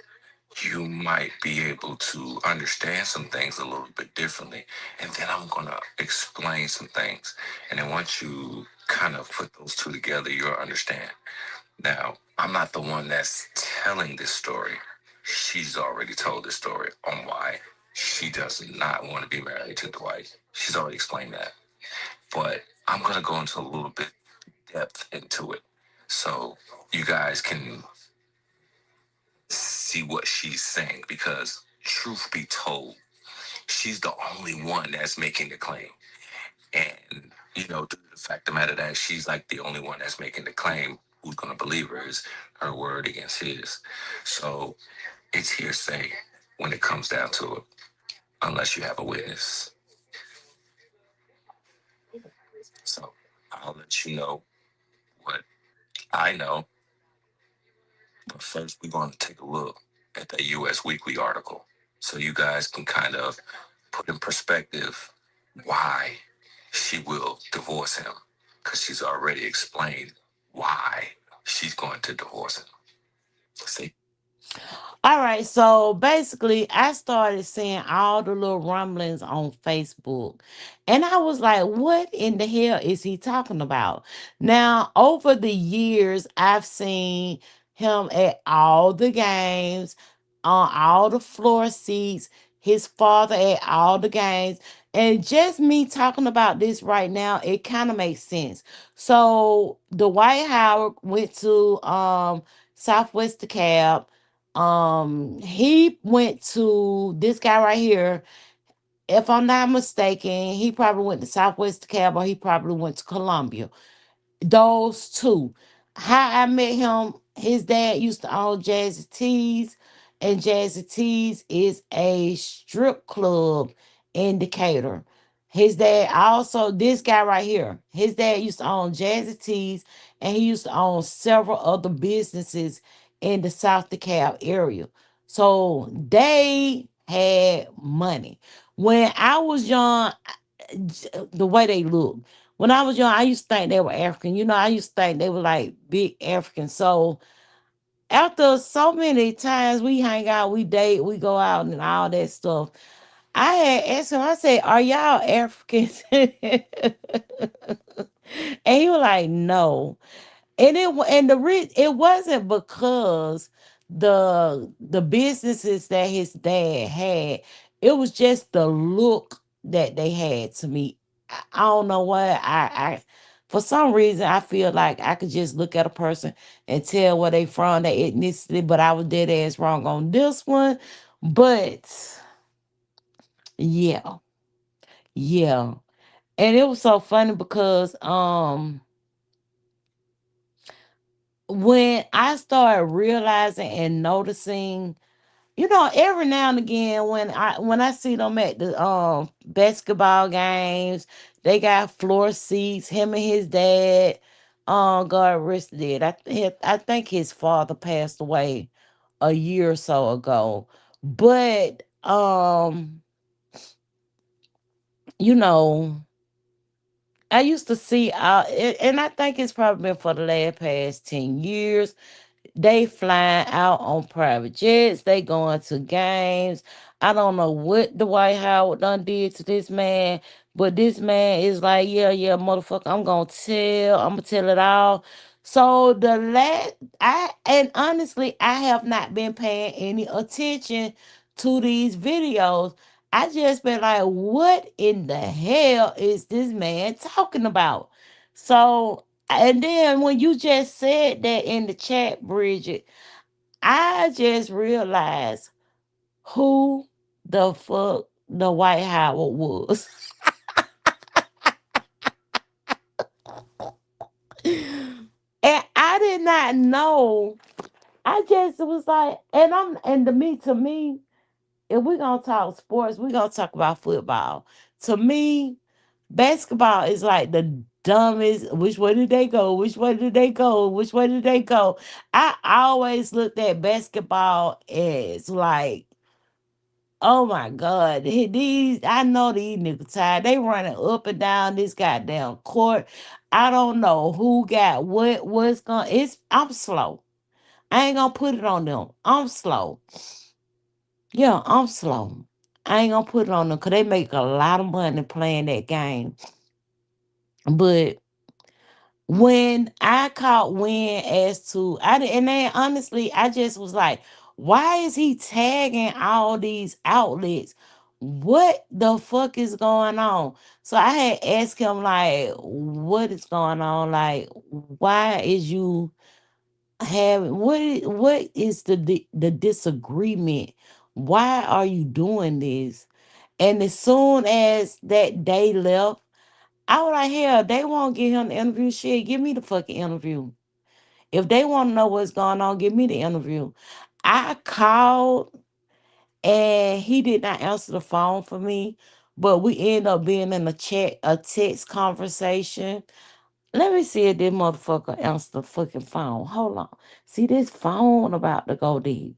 you might be able to understand some things a little bit differently. And then I'm going to explain some things. And then once you kind of put those two together, you'll understand. Now, I'm not the one that's telling this story. She's already told this story on why she does not want to be married to Dwight. She's already explained that. But I'm going to go into a little bit depth into it so you guys can see what she's saying, because truth be told, she's the only one that's making the claim. And, due to the fact of the matter that she's like the only one that's making the claim, who's going to believe her is her word against his. So it's hearsay when it comes down to it, unless you have a witness. So I'll let you know what I know. But first, we're going to take a look at the U.S. Weekly article so you guys can kind of put in perspective why she will divorce him, because she's already explained why she's going to divorce him. See? All right, so basically, I started seeing all the little rumblings on Facebook, and I was like, what in the hell is he talking about? Now, over the years, I've seen him at all the games, on all the floor seats, his father at all the games, and just me talking about this right now, it kind of makes sense. So, the Dwight Howard went to Southwest DeKalb. He went to this guy right here. If I'm not mistaken, he probably went to Southwest Cab or he probably went to Columbia. Those two. How I met him, his dad used to own Jazzy Tees, and Jazzy Tees is a strip club indicator. His dad also, this guy right here, his dad used to own Jazzy Tees, and he used to own several other businesses in the South DeKalb area. So they had money. When I was young, the way they look. When I was young, I used to think they were African. I used to think they were like big African. So after so many times we hang out, we date, we go out and all that stuff, I had asked him, I said, "Are y'all Africans?" And he was like, "No." And it wasn't because the businesses that his dad had, it was just the look that they had to me. I don't know why. I for some reason I feel like I could just look at a person and tell where they from, their ethnicity, but I was dead ass wrong on this one. But yeah, yeah. And it was so funny because when I started realizing and noticing, every now and again when I see them at the basketball games, they got floor seats, him and his dad, God rest dead. I think his father passed away a year or so ago. But you know, I used to see and I think it's probably been for the last past 10 years. They flying out on private jets. They going to games. I don't know what the White House done did to this man, but this man is like, yeah, yeah, motherfucker, I'm gonna tell it all. So I and honestly, I have not been paying any attention to these videos. I just been like, what in the hell is this man talking about? So and then when you just said that in the chat, Bridget, I just realized who the fuck the White Howard was. And I did not know. I just was like, and to me, if we're gonna talk sports, we're gonna talk about football. To me, basketball is like the dumbest. Which way did they go? Which way did they go? Which way did they go? I always looked at basketball as like, oh my God, these I know these niggas tired. They running up and down this goddamn court. I don't know who got what's going. I'm slow. I ain't gonna put it on them. I'm slow. Yeah, I'm slow. I ain't gonna put it on them because they make a lot of money playing that game. But when I caught wind as to I did, and then honestly, I just was like, why is he tagging all these outlets? What the fuck is going on? So I had asked him like, what is going on? Like, why is you having what is the disagreement? Why are you doing this? And as soon as that day left, I was like, hell, they won't get him the interview. Shit, give me the fucking interview. If they want to know what's going on, give me the interview. I called and he did not answer the phone for me, but we end up being in a text conversation. Let me see if this motherfucker answer the fucking phone. Hold on. See this phone about to go dead.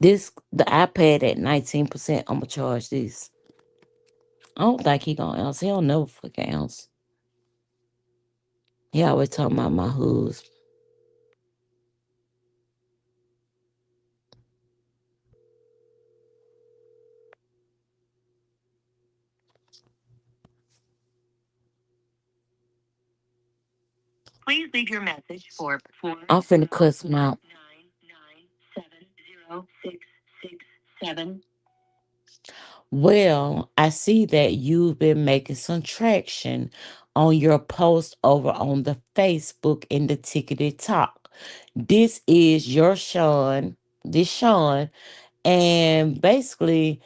This the iPad at 19%. I'ma charge this. I don't think he gonna answer. He don't never fucking answer. He always talking about my hoods. Please leave your message for I'm finna cuss him out. 9970667. Well, I see that you've been making some traction on your post over on the Facebook in the ticketed talk. This is your Sean, this Sean, and basically,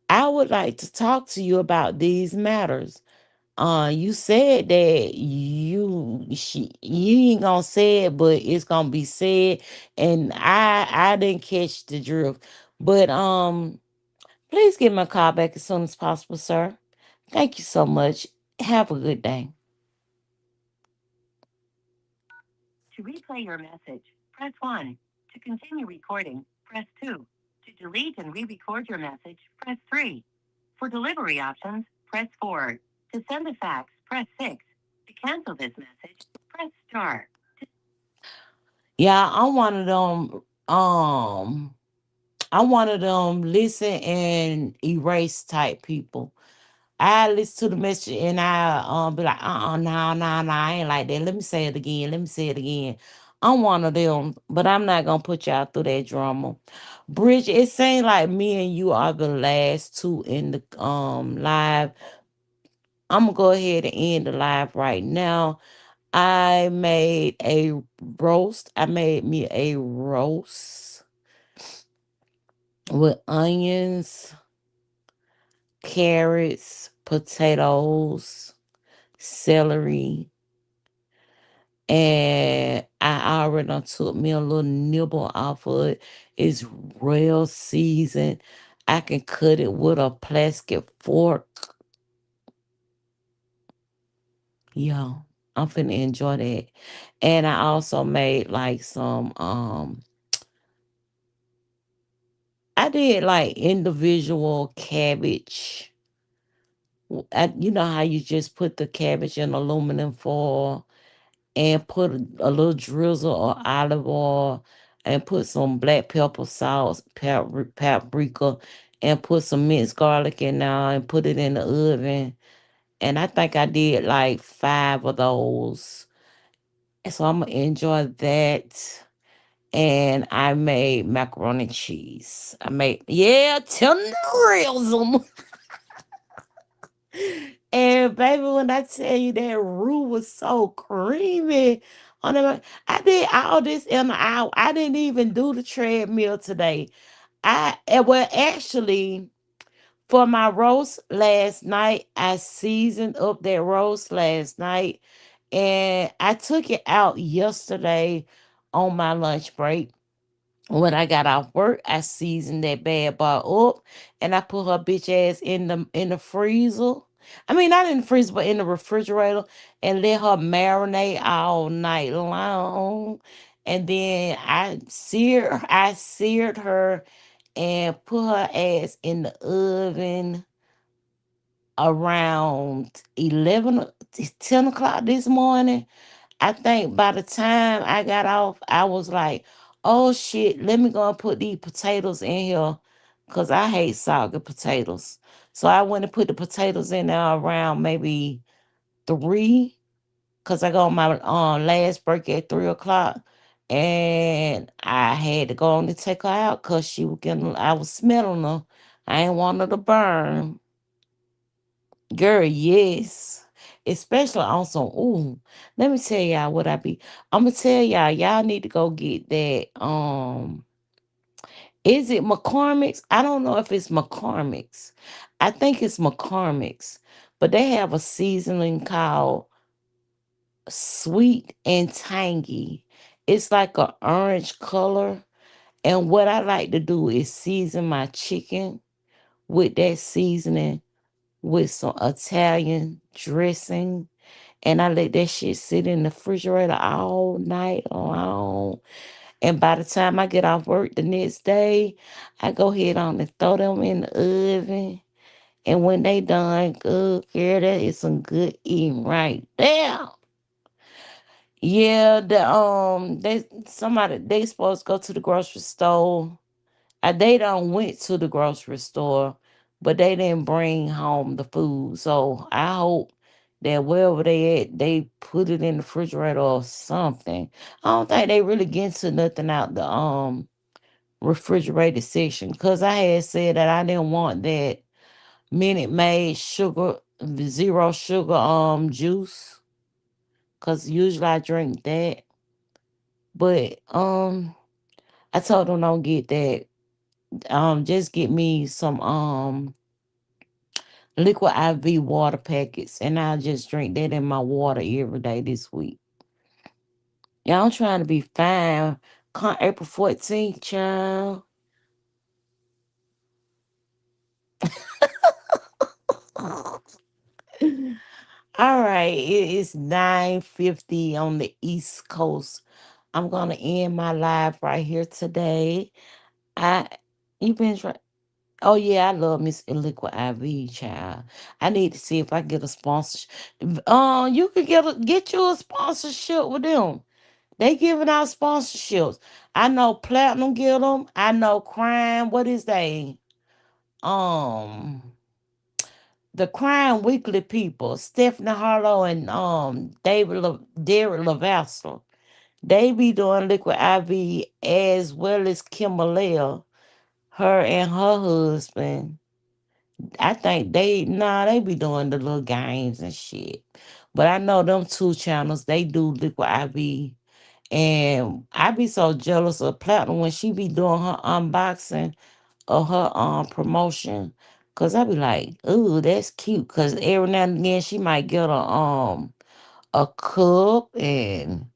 I would like to talk to you about these matters. You said that you ain't gonna say it, but it's gonna be said, and I didn't catch the drift. But please give me a call back as soon as possible, sir. Thank you so much. Have a good day. To replay your message, press 1. To continue recording, press 2. To delete and re-record your message, press 3. For delivery options, press 4. To send a fax, press 6. To cancel this message, press star. Yeah, I'm one of them. I'm one of them listen and erase type people. I listen to the message and I be like, no, I ain't like that. Let me say it again. Let me say it again. I'm one of them, but I'm not gonna put y'all through that drama. Bridge, it seems like me and you are the last two in the live. I'm gonna go ahead and end the live right now. I made a roast. I made me a roast with onions, carrots, potatoes, celery, and I already done took me a little nibble off of it. It's real seasoned. I can cut it with a plastic fork. Yeah, I'm finna enjoy that. And I also made like some I did like individual cabbage. You know how you just put the cabbage in aluminum foil and put a little drizzle or olive oil and put some black pepper sauce, paprika, and put some minced garlic in there and put it in the oven. And I think I did like 5 of those. And so I'm gonna enjoy that. And I made macaroni and cheese. I made tenderism. And baby, when I tell you that roux was so creamy on the, I did all this in an hour. I didn't even do the treadmill today. Well, actually, for my roast last night, I seasoned up that roast last night, and I took it out yesterday on my lunch break. When I got off work, I seasoned that bad boy up, and I put her bitch ass in the freezer. I mean, not in the freezer, but in the refrigerator, and let her marinate all night long. And then I seared her and put her ass in the oven around 10 o'clock this morning. I think by the time I got off, I was like, oh shit, let me go and put these potatoes in here because I hate soggy potatoes. So I went and put the potatoes in there around maybe 3 because I got on my last break at 3 o'clock. And I had to go on to take her out because she was getting, I was smelling her. I ain't want her to burn. Girl, yes. Especially on some let me tell y'all what I be. I'ma tell y'all need to go get that. Is it McCormick's? I don't know if it's McCormick's. I think it's McCormick's. But they have a seasoning called sweet and tangy. It's like a orange color. And what I like to do is season my chicken with that seasoning with some Italian dressing, and I let that shit sit in the refrigerator all night long. And by the time I get off work the next day, I go ahead on and throw them in the oven. And when they done good, girl, that is some good eating right there. Yeah, they supposed to go to the grocery store. They don't went to the grocery store, but they didn't bring home the food. So I hope that wherever they at, they put it in the refrigerator or something. I don't think they really get to nothing out the refrigerated section because I had said that I didn't want that Minute Maid sugar zero sugar juice because usually I drink that. But I told them don't get that. Just get me some liquid IV water packets, and I'll just drink that in my water every day this week. Yeah, I'm trying to be fine. Come April 14th, child. All right, it is 9:50 on the East Coast. I'm gonna end my live right here today. I you been trying. Oh yeah, I love Miss Liquid IV, child. I need to see if I get a sponsorship. You could get you a sponsorship with them. They giving out sponsorships. I know Platinum give them. I know Crime. What is they? Um, the Crime Weekly people, Stephanie Harlow and Derek Levasseur. They be doing Liquid IV as well as Kimberly, her and her husband. I think they be doing the little games and shit. But I know them two channels, they do Liquid IV. And I be so jealous of Platinum when she be doing her unboxing or her promotion. Cause I be like, ooh, that's cute. Cause every now and again she might get a cup and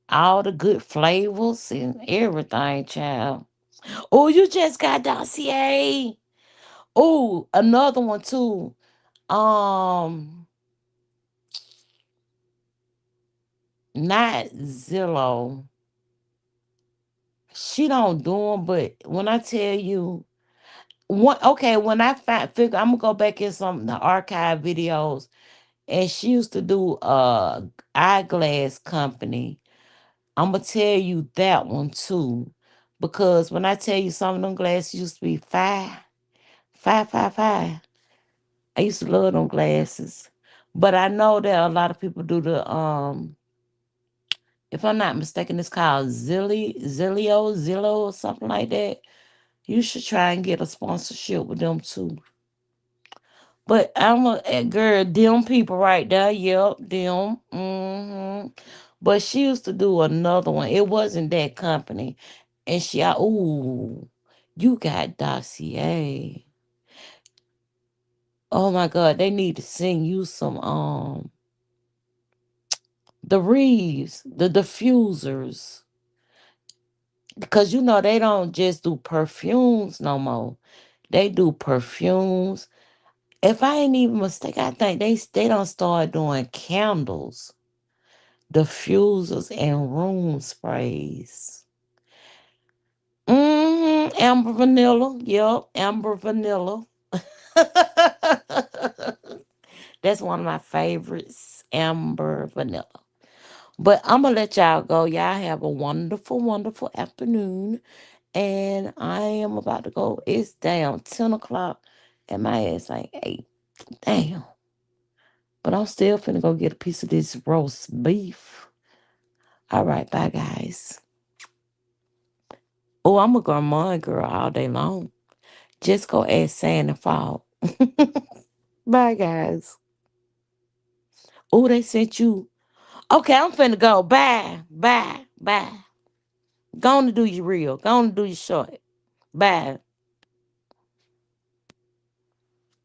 all the good flavors and everything, child. Oh, you just got dossier. Oh, another one too. Um, Not Zillow. She don't do them, but when I tell you, when I figure, I'm gonna go back in some of the archive videos, and she used to do eyeglass company. I'm gonna tell you that one too, because when I tell you some of them glasses used to be five. I used to love them glasses, but I know that a lot of people do the if I'm not mistaken, it's called Zillow or something like that. You should try and get a sponsorship with them too. But I'm a girl, them people right there, yep, them. But she used to do another one. It wasn't that company. And ooh, you got dossier. Oh my God, they need to sing you some the Reeves, the diffusers. Because they don't just do perfumes no more. They do perfumes If I ain't even mistaken, I think they don't start doing candles, diffusers, and room sprays. Amber vanilla. Yep, amber vanilla. That's one of my favorites, amber vanilla. But I'm gonna let y'all go. Y'all have a wonderful, wonderful afternoon. And I am about to go. It's down 10 o'clock, and my ass ain't 8. Damn. But I'm still finna go get a piece of this roast beef. All right, bye guys. Oh, I'm a gourmand girl all day long. Just go ask sand and fall. Bye guys. Oh, they sent you. Okay, I'm finna go. Bye. Bye. Bye. Go on to do your reel. Go on to do your short. Bye.